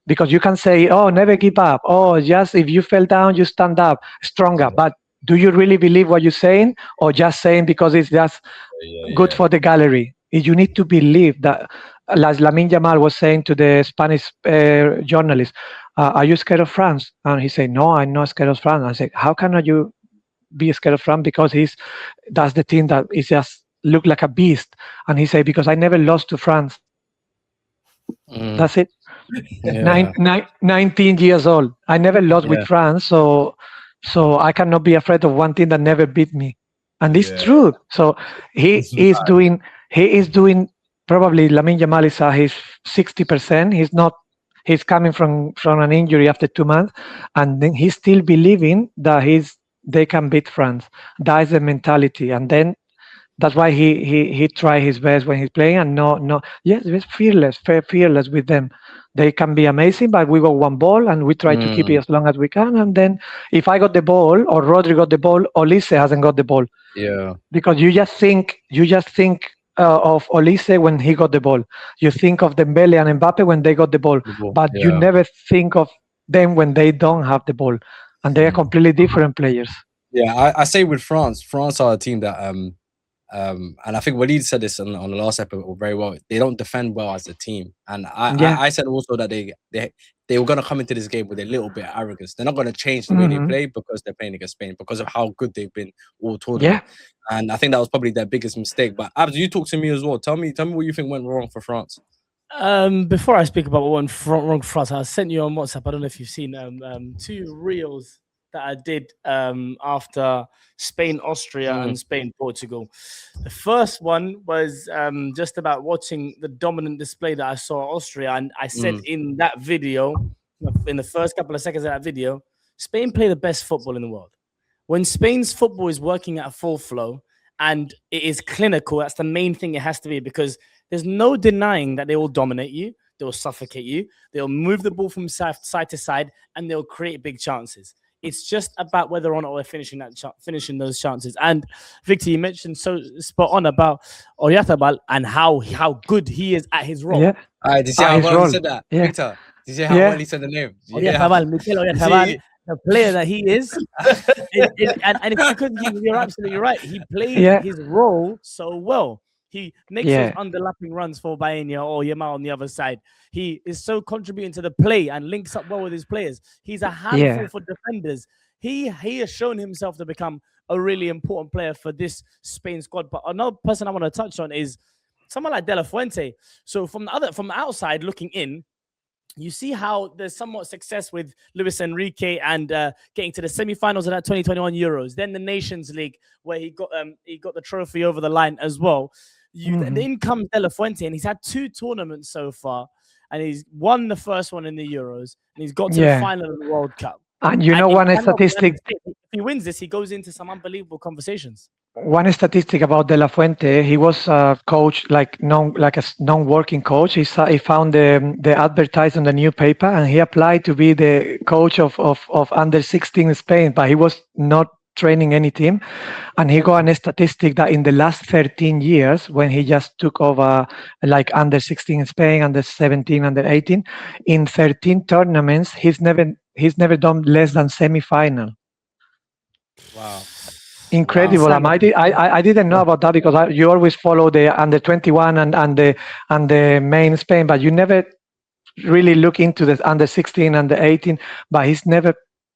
Because you can say, oh, never give up. Oh, just if you fell down, you stand up stronger. But do you really believe what you're saying, or just saying because it's just good for the gallery? You need to believe that, as Lamine Yamal was saying to the Spanish journalist, are you scared of France? And he said, no, I'm not scared of France. I said, how can you be scared of France? Because that's the thing that is just look like a beast. And he said, because I never lost to France. That's it. 19 years old. I never lost with France, so I cannot be afraid of one thing that never beat me. And it's true. So he is doing probably Lamine Yamal is his 60%. He's coming from an injury after 2 months, and then he's still believing that they can beat France. That is the mentality, and then that's why he try his best when he's playing. And he's fearless with them. They can be amazing, but we got one ball and we try to keep it as long as we can. And then if I got the ball or Rodri got the ball, Olise hasn't got the ball. Yeah, because you just think of Olise when he got the ball. You think of Dembele and Mbappe when they got the ball, but you never think of them when they don't have the ball, and they are completely different players. Yeah, I say with France. France are a team that and I think Walid said this on the last episode very well. They don't defend well as a team, and I said also that they were going to come into this game with a little bit of arrogance. They're not going to change the way they play because they're playing against Spain, because of how good they've been all tournament. Yeah. And I think that was probably their biggest mistake. But Abz, you talk to me as well. Tell me what you think went wrong for France. Before I speak about what went wrong for France, I sent you on WhatsApp. I don't know if you've seen 2 reels that I did after Spain, Austria, and Spain, Portugal. The first one was just about watching the dominant display that I saw Austria, and I said in that video, in the first couple of seconds of that video, Spain play the best football in the world. When Spain's football is working at full flow and it is clinical, that's the main thing it has to be, because there's no denying that they will dominate you, they will suffocate you, they'll move the ball from side to side, and they'll create big chances. It's just about whether or not we're finishing those chances. And Victor, you mentioned so spot on about Oyarzabal and how good he is at his role. Yeah. Did you see how well he said that, Victor? Did you see how well he said the name? Oyarzabal, Mikel Oyarzabal, the player that he is. and it's because you're absolutely right. He played his role so well. He makes those underlapping runs for Baena or Yamal on the other side. He is so contributing to the play and links up well with his players. He's a handful for defenders. He has shown himself to become a really important player for this Spain squad. But another person I want to touch on is someone like De La Fuente. So from the outside looking in, you see how there's somewhat success with Luis Enrique and getting to the semi-finals of that 2021 Euros. Then the Nations League, where he got the trophy over the line as well. Then comes De La Fuente, and he's had 2 tournaments so far, and he's won the first one in the Euros, and he's got to the final of the World Cup. And one statistic, if he wins this, he goes into some unbelievable conversations. One statistic about De La Fuente, he was a coach, like a non-working coach. He found the advertisement in the newspaper, and he applied to be the coach of under 16 Spain, but he was not training any team. And he got a statistic that in the last 13 years, when he just took over like under 16 in Spain, under 17, under 18, in 13 tournaments, he's never done less than semi-final. Wow. Incredible. I didn't know about that, because you always follow the under 21 and the main Spain, but you never really look into the under 16 and the 18. But he's never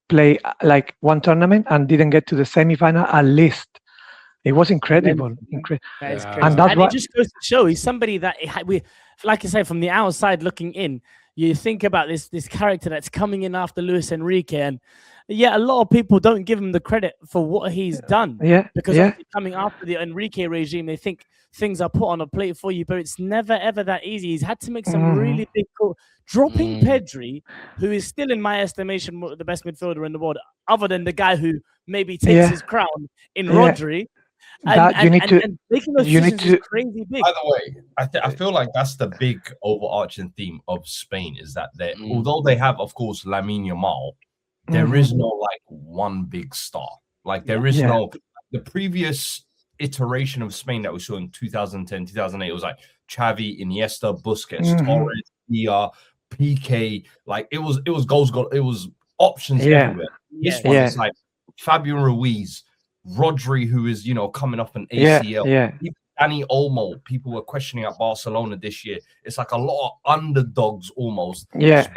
played like one tournament and didn't get to the semi-final at least. It was incredible. And it just goes to show he's somebody that like I say, from the outside looking in, you think about this character that's coming in after Luis Enrique, and a lot of people don't give him the credit for what he's done. Because coming after the Enrique regime, they think things are put on a plate for you, but it's never ever that easy. He's had to make some really big calls. Dropping Pedri, who is still in my estimation the best midfielder in the world, other than the guy who maybe takes his crown in Rodri. Making those decisions is crazy big. By the way, I feel like that's the big overarching theme of Spain, is that although they have, of course, Lamine Yamal, there is no like one big star. Like there is no the previous iteration of Spain that we saw in 2010, 2008. It was like Xavi, Iniesta, Busquets, Torres, Dia, PK. Like it was goals, it was options everywhere. This one is like Fabian Ruiz, Rodri, who is coming off an ACL. Danny Olmo, people were questioning at Barcelona this year. It's like a lot of underdogs almost. And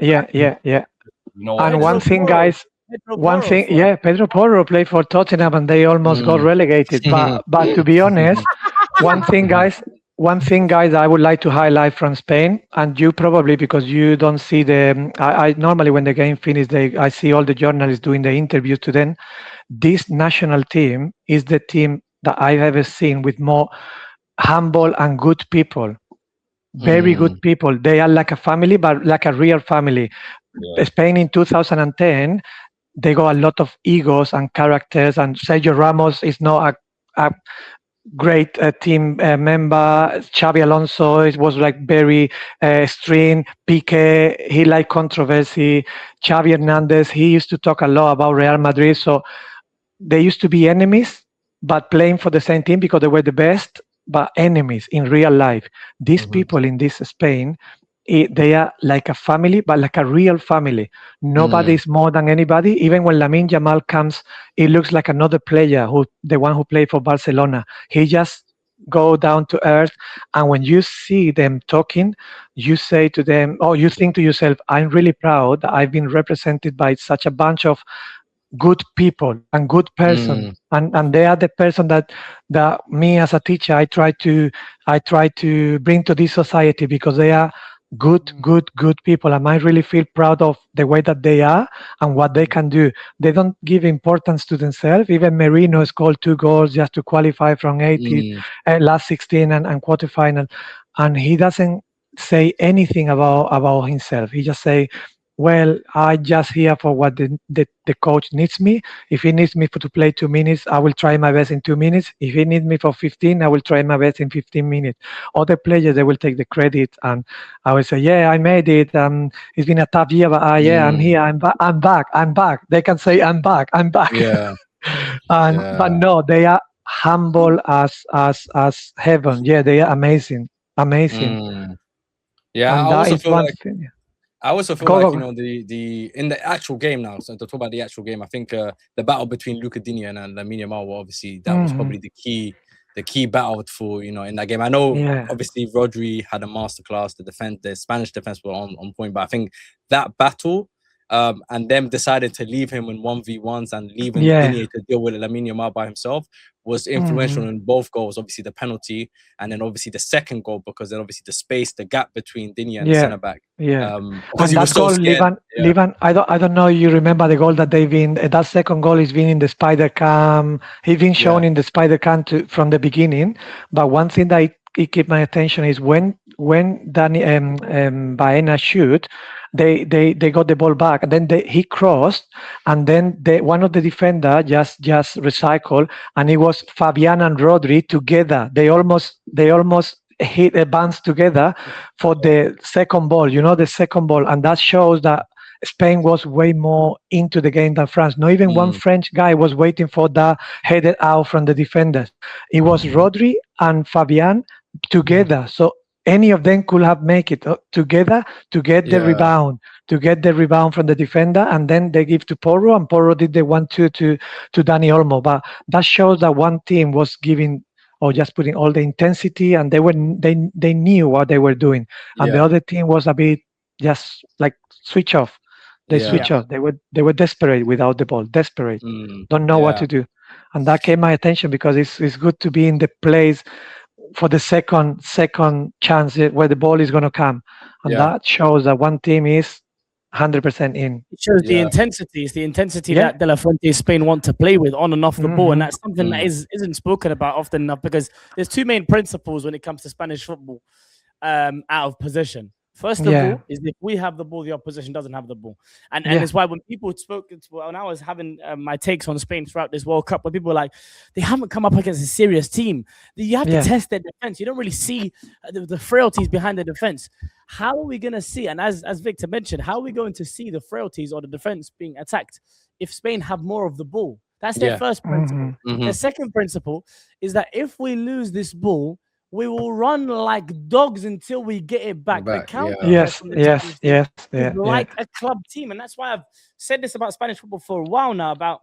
one thing, guys, Pedro Porro played for Tottenham and they almost got relegated. But to be honest, one thing, guys, I would like to highlight from Spain, and you probably, because you don't see I normally when the game finishes, I see all the journalists doing the interviews to them. This national team is the team that I've ever seen with more humble and good people. Very good people. They are like a family, but like a real family. Spain in 2010, they got a lot of egos and characters, and Sergio Ramos is not a great team member. Xabi Alonso, it was like very extreme. Piqué, he liked controversy. Xavi Hernandez, he used to talk a lot about Real Madrid. So they used to be enemies, but playing for the same team because they were the best, but enemies in real life. These people in this Spain, they are like a family, but like a real family. Nobody is more than anybody. Even when Lamine Yamal comes, it looks like another player, the one who played for Barcelona. He just go down to earth, and when you see them talking, you say to them, oh, you think to yourself, I'm really proud that I've been represented by such a bunch of good people and good person, and they are the person that me as a teacher I try to bring to this society, because they are good people, and I really feel proud of the way that they are and what they can do. They don't give importance to themselves. Even Merino scored 2 goals just to qualify from 18 last 16 and quarterfinal, and he doesn't say anything about himself. He just say, well, I just here for what the coach needs me. If he needs me to play 2 minutes, I will try my best in 2 minutes. If he needs me for 15, I will try my best in 15 minutes. Other players, they will take the credit, and I will say, yeah, I made it. It's been a tough year, but yeah, I'm here. I'm back. They can say, I'm back. Yeah. But no, they are humble as heaven. Yeah, they are amazing. Yeah, and I also feel like thing. I also feel like, you know, the in the actual game now. So to talk about the actual game, I think the battle between Luka Digne and Lamine Yamal, well, obviously that was probably the key battle for, you know, in that game. I know obviously Rodri had a masterclass. The Spanish defense were on point, but I think that battle and them decided to leave him in 1v1s and leaving Digne to deal with Lamine Yamal by himself was influential in both goals. Obviously the penalty, and then obviously the second goal, because then obviously the space, the gap between Digne and the centre back. And that goal, Liban, I don't know. You remember the goal that they've been. That second goal is been in the spider cam. He's been shown in the spider cam from the beginning. But one thing that it kept my attention is when Danny Baena shoot, they got the ball back, and then he crossed, and then one of the defender just recycled, and it was Fabian and Rodri together. They almost hit a bounce together for the second ball, the second ball, and that shows that Spain was way more into the game than France. Not even one French guy was waiting for that headed out from the defenders. It was Rodri and Fabian together, so any of them could have make it together to get the rebound, from the defender, and then they give to Porro, and Porro did the 1-2 to Dani Olmo. But that shows that one team was giving or just putting all the intensity, and they knew what they were doing, and the other team was a bit just like switch off. They switch off. They were desperate without the ball, desperate, don't know what to do, and that came my attention, because it's good to be in the place for the second chance where the ball is going to come, and that shows that one team is 100% in. It shows the intensity. It's the intensity that De La Fuente Spain want to play with on and off the ball, and that's something that isn't spoken about often enough, because there's 2 main principles when it comes to Spanish football out of possession. First of all, is if we have the ball, the opposition doesn't have the ball. And it's why when people spoke, when I was having my takes on Spain throughout this World Cup, where people were like, they haven't come up against a serious team. You have to test their defense. You don't really see the frailties behind the defense. How are we going to see, and as Victor mentioned, how are we going to see the frailties or the defense being attacked if Spain have more of the ball? That's their first principle. The second principle is that if we lose this ball, we will run like dogs until we get it back. The counter like a club team. And that's why I've said this about Spanish football for a while now, about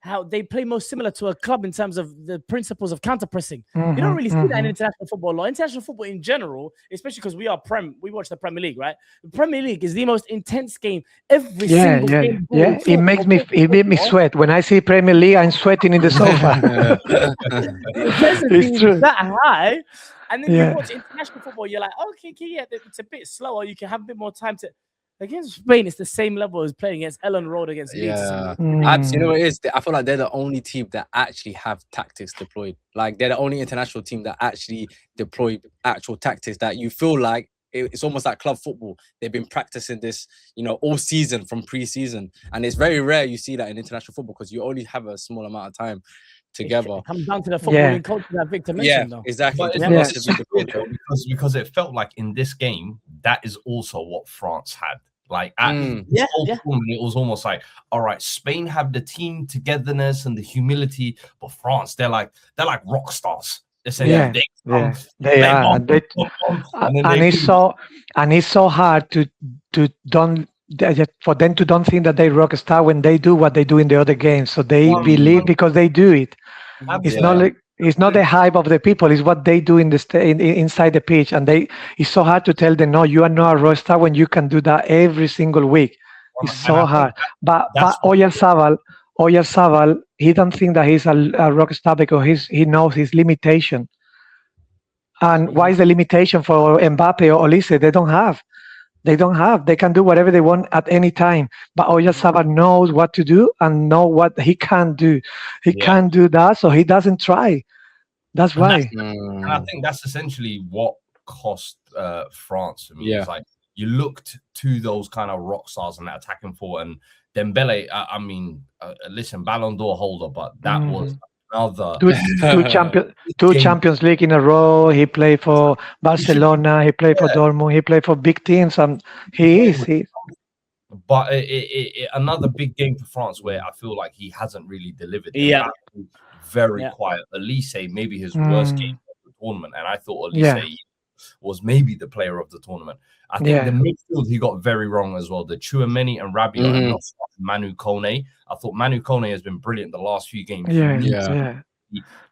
how they play most similar to a club in terms of the principles of counter-pressing. You don't really see that in international football law. International football in general, especially because we watch the Premier League, right? The Premier League is the most intense game every single game. It makes me sweat. When I see Premier League, I'm sweating in the sofa. It's true. That high. And then you watch international football, you're like, okay, it's a bit slower. You can have a bit more time to... Against Spain, it's the same level as playing against Ellen Road against Leeds. Abs, you know what it is? I feel like they're the only team that actually have tactics deployed. Like, they're the only international team that actually deploy actual tactics that you feel like it's almost like club football. They've been practicing this, all season from pre-season. And it's very rare you see that in international football, because you only have a small amount of time together. It comes down to the footballing culture that Victor mentioned, though. Exactly. Because it felt like in this game, that is also what France had. Like at tournament, it was almost like, all right, Spain have the team togetherness and the humility, but France, they're like rock stars. Essentially, they are, and it's so hard to don't for them to don't think that they rock star when they do what they do in the other games. So they believe because they do it. It's not like it's not the hype of the people. It's what they do in inside the pitch, and it's so hard to tell them no, you are not a rock star when you can do that every single week. It's so hard. But Oyarzabal, he don't think that he's a rock star because he knows his limitation. And why is the limitation for Mbappe or Olise? They don't have. They can do whatever they want at any time. But Oyarzabal knows what to do and know what he can do. He can't do that, so he doesn't try. That's why. And I think that's essentially what cost France for me. It's like you looked to those kind of rock stars and that attacking forward, and Dembele. I mean, listen, Ballon d'Or holder, but that was another two Champions League in a row. He played for Barcelona. He played for Dortmund. He played for big teams, and he is. But another big game for France where I feel like he hasn't really delivered. Very quiet. Elise, maybe his worst game of the tournament, and I thought Elise was maybe the player of the tournament. I think the midfield he got very wrong as well. The Tchouameni and Rabiot and not Manu Kone. I thought Manu Kone has been brilliant the last few games.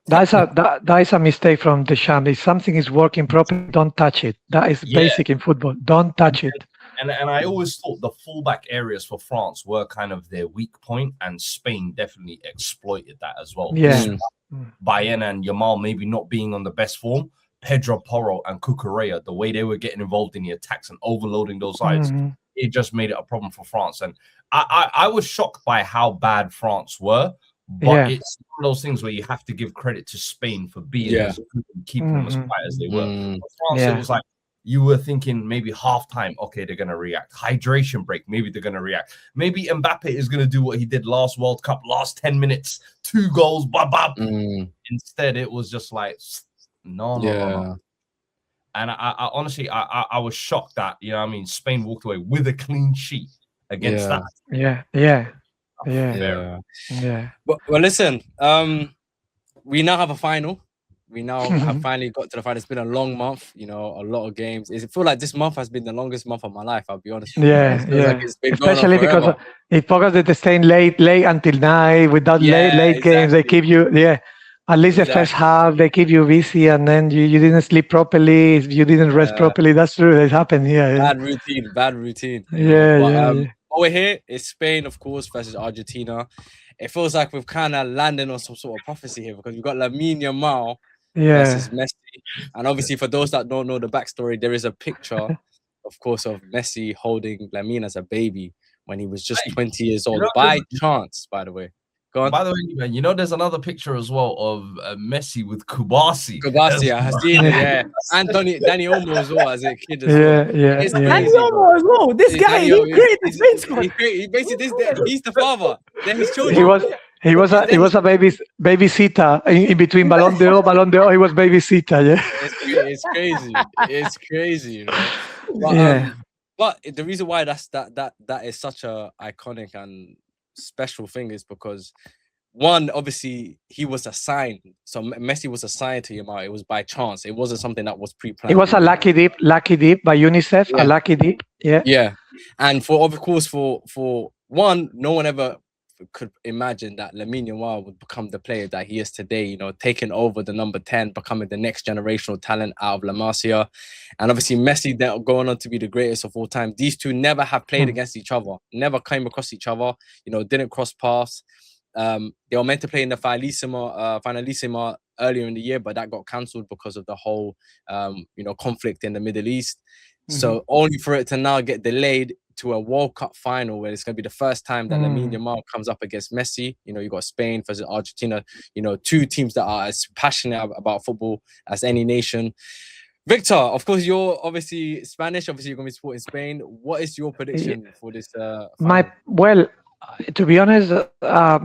That is a mistake from Deschamps. If something is working properly, don't touch it. That is basic in football. Don't touch it. And I always thought the fullback areas for France were kind of their weak point, and Spain definitely exploited that as well. Baena and Yamal maybe not being on the best form. Pedro Porro and Cucurella, the way they were getting involved in the attacks and overloading those sides, it just made it a problem for France. And I was shocked by how bad France were, but it's one of those things where you have to give credit to Spain for being as good and keeping them as quiet as they were. For France, it was like you were thinking maybe halftime, okay, they're going to react. Hydration break, maybe they're going to react. Maybe Mbappe is going to do what he did last World Cup, last 10 minutes, 2 goals, Instead, it was just like, no. And I honestly, I was shocked that, Spain walked away with a clean sheet against that. Well, listen, we now have a final. We now have finally got to the final. It's been a long month, a lot of games. It feels like this month has been the longest month of my life, I'll be honest with you. Like it's been especially because it focused that they staying late until night without late games. They keep you, at least the first half, they keep you busy, and then you didn't sleep properly, you didn't rest properly. That's true. It happened. Bad routine. Over here is Spain, of course, versus Argentina. It feels like we've kind of landed on some sort of prophecy here because we've got Lamine Yamal versus Messi. And obviously, for those that don't know the backstory, there is a picture, of course, of Messi holding Lamine as a baby when he was just 20 years old, by chance, by the way. By the way, man, there's another picture as well of Messi with Kubasi. I have seen it, and Danny Olmo as well as a kid as well. Danny Olmo as well. This guy, he created the Spain squad. He basically he's the father. Then his children. He was a babysitter in between Ballon d'Or. He was babysitter. It's crazy. But the reason why that is such a iconic and special thing is because one, obviously he was assigned. So Messi was assigned to Yamal. It was by chance. It wasn't something that was pre-planned. It was a lucky dip by UNICEF. A lucky dip. And for one, no one ever could imagine that Lamine Yamal would become the player that he is today, taking over the number 10, becoming the next generational talent out of La Masia. And obviously Messi then going on to be the greatest of all time. These two never have played against each other, never came across each other, didn't cross paths. They were meant to play in the Finalissima earlier in the year, but that got cancelled because of the whole, conflict in the Middle East. So only for it to now get delayed to a World Cup final where it's going to be the first time that Lamine Yamal comes up against Messi. You got Spain versus Argentina, two teams that are as passionate about football as any nation. Victor, of course, you're obviously Spanish. Obviously, you're going to be supporting Spain. What is your prediction for this final? To be honest,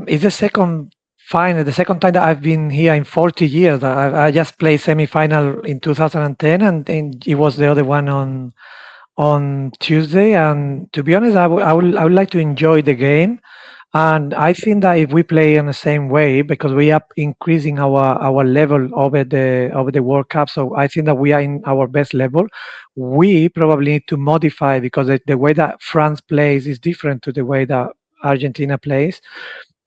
it's the second final, the second time that I've been here in 40 years. I just played semi-final in 2010, and it was the other one on Tuesday. And to be honest, I would like to enjoy the game. And I think that if we play in the same way, because we are increasing our level over the World Cup, so I think that we are in our best level. We probably need to modify, because the way that France plays is different to the way that Argentina plays.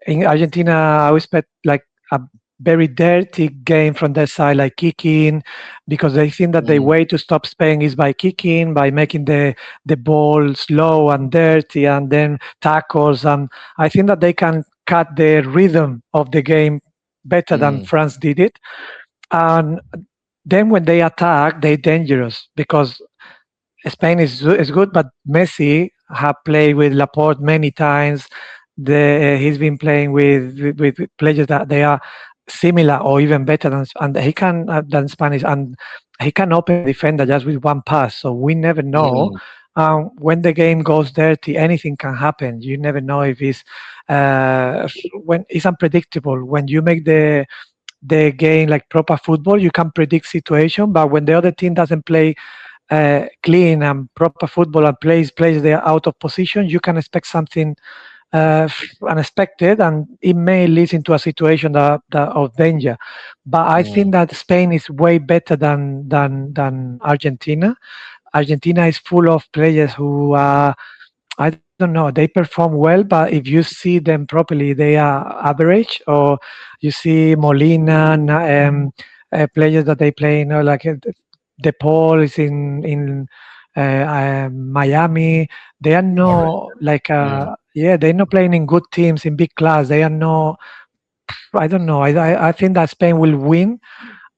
In Argentina, I expect like a very dirty game from their side, like kicking, because they think that the way to stop Spain is by kicking, by making the ball slow and dirty, and then tackles. And I think that they can cut the rhythm of the game better than France did it. And then when they attack, they're dangerous, because Spain is good, but Messi have played with Laporte many times. He's been playing with players that they are similar or even better and he can than Spanish, and he can open the defender just with one pass. So we never know. When the game goes dirty, anything can happen. You never know if it's when it's unpredictable. When you make the game like proper football, you can predict situation, but when the other team doesn't play clean and proper football and plays they are out of position, you can expect something unexpected, and it may lead into a situation that of danger. But I think that Spain is way better than Argentina. Argentina is full of players who are, I don't know, they perform well, but if you see them properly, they are average. Or you see Molina, players that they play, like De Paul is in Miami. They are no like they're not playing in good teams in big class. They are no. I don't know. I think that Spain will win,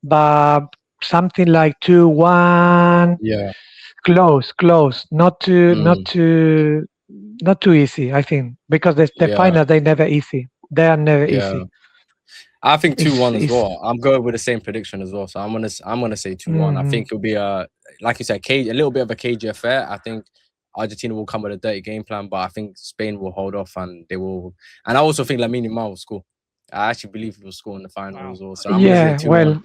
but something like 2-1. Yeah. Close. Not too easy. I think, because the final they never easy. They are never easy. I think 2-1 as well. I'm going with the same prediction as well. So I'm gonna say 2-1. I think it'll be like you said, a little bit of a cagey affair. I think Argentina will come with a dirty game plan, but I think Spain will hold off and they will. And I also think Lamine Yamal will score. I actually believe he will score in the final as well. So I'm gonna say 2-1. Well,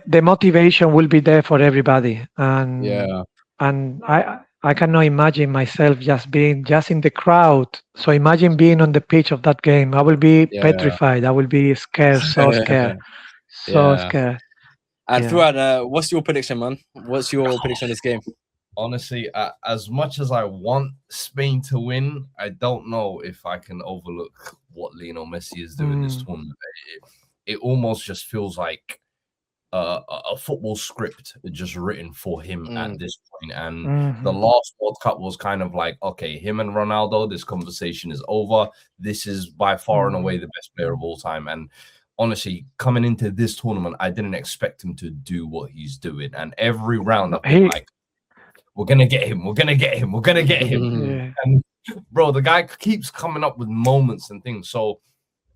the motivation will be there for everybody, and I cannot imagine myself just in the crowd. So imagine being on the pitch of that game. I will be petrified. I will be scared, so scared, scared. And Fuad, what's your prediction, man? What's your prediction of this game? Honestly, as much as I want Spain to win, I don't know if I can overlook what Lionel Messi is doing this tournament. It almost just feels like a football script just written for him at this point. And the last World Cup was kind of like, okay, him and Ronaldo, this conversation is over. This is by far and away the best player of all time. And honestly, coming into this tournament, I didn't expect him to do what he's doing. And every round, I've been like, we're going to get him. We're going to get him. We're going to get him. And bro, the guy keeps coming up with moments and things. So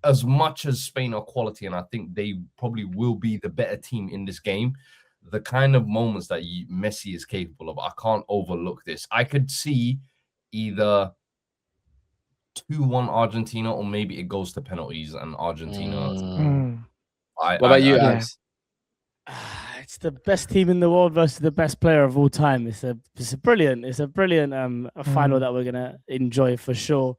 as much as Spain are quality, and I think they probably will be the better team in this game, the kind of moments that Messi is capable of, I can't overlook this. I could see either 2-1 Argentina, or maybe it goes to penalties and Argentina. What about you, Abz? It's the best team in the world versus the best player of all time. It's a brilliant final that we're gonna enjoy for sure.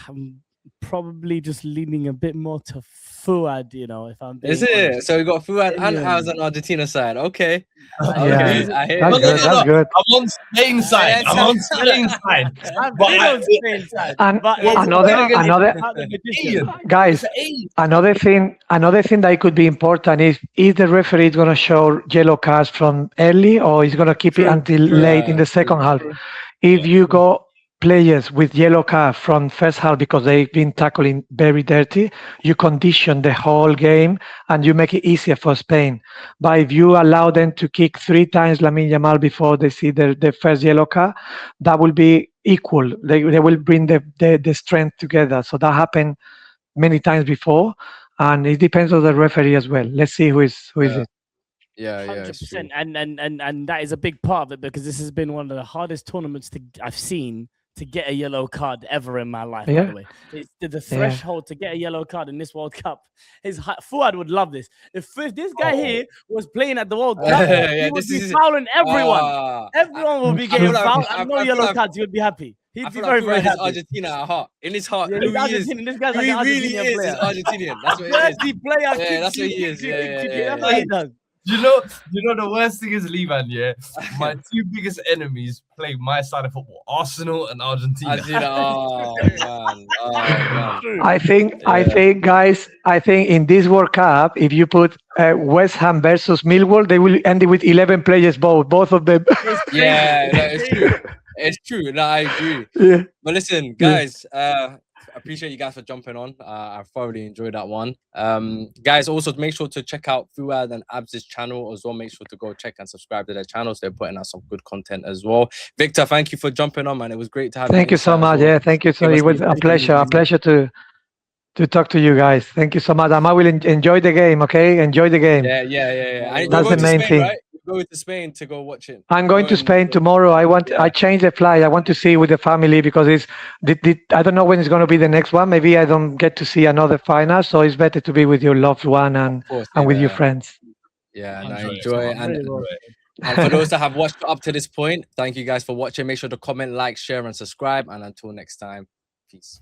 I'm probably just leaning a bit more to Fuad, if I'm being honest. So we got Fuad and Abz on Argentina side. Okay. Okay. I hear That's good. I'm on Spain's side. I'm on Spain's side. Guys, another thing that could be important is the referee is going to show yellow cards from early, or is going to keep it until late in the second half. If you go players with yellow card from first half because they've been tackling very dirty, you condition the whole game and you make it easier for Spain. But if you allow them to kick 3 times Lamine Yamal before they see the first yellow card, that will be equal. They will bring the strength together. So that happened many times before, and it depends on the referee as well. Let's see who is it. Yeah, 100%. And that is a big part of it, because this has been one of the hardest tournaments I've seen to get a yellow card ever in my life. Yeah. By the way, it's the threshold to get a yellow card in this World Cup is Fuad would love this. If this guy here was playing at the World Cup, he would be fouling everyone. Everyone will be getting fouled and no yellow cards. He would be happy. He'd be very, very happy. Argentina at heart. In his heart, yeah, who he is. This guy's like an Argentinian player. Argentinian. That's what he is. Player. Yeah, that's what he is. That's what he does. You know the worst thing is, Liban, yeah? My two biggest enemies play my side of football, Arsenal and Argentina. Oh, man. I think, guys, in this World Cup, if you put West Ham versus Millwall, they will end it with 11 players, both of them. Yeah, it's true. It's true. No, I agree. Yeah. But listen, guys, appreciate you guys for jumping on. I thoroughly enjoyed that one. Guys, also make sure to check out Fuad and Abz's channel as well. Make sure to go check and subscribe to their channels. They're putting out some good content as well. Victor, thank you for jumping on, man. It was great to have you. Thank you so much. Yeah, thank you. So it was a pleasure to talk to you guys. Thank you so much. I will enjoy the game. Okay, enjoy the game. Yeah. That's the main thing. Right? Go to Spain to go watch it. I'm going to Spain tomorrow. I changed the flight. I want to see with the family because I don't know when it's going to be the next one. Maybe I don't get to see another final, so it's better to be with your loved one and with your friends. Yeah, and I enjoy it. And for those that have watched up to this point, thank you guys for watching. Make sure to comment, like, share, and subscribe. And until next time, peace.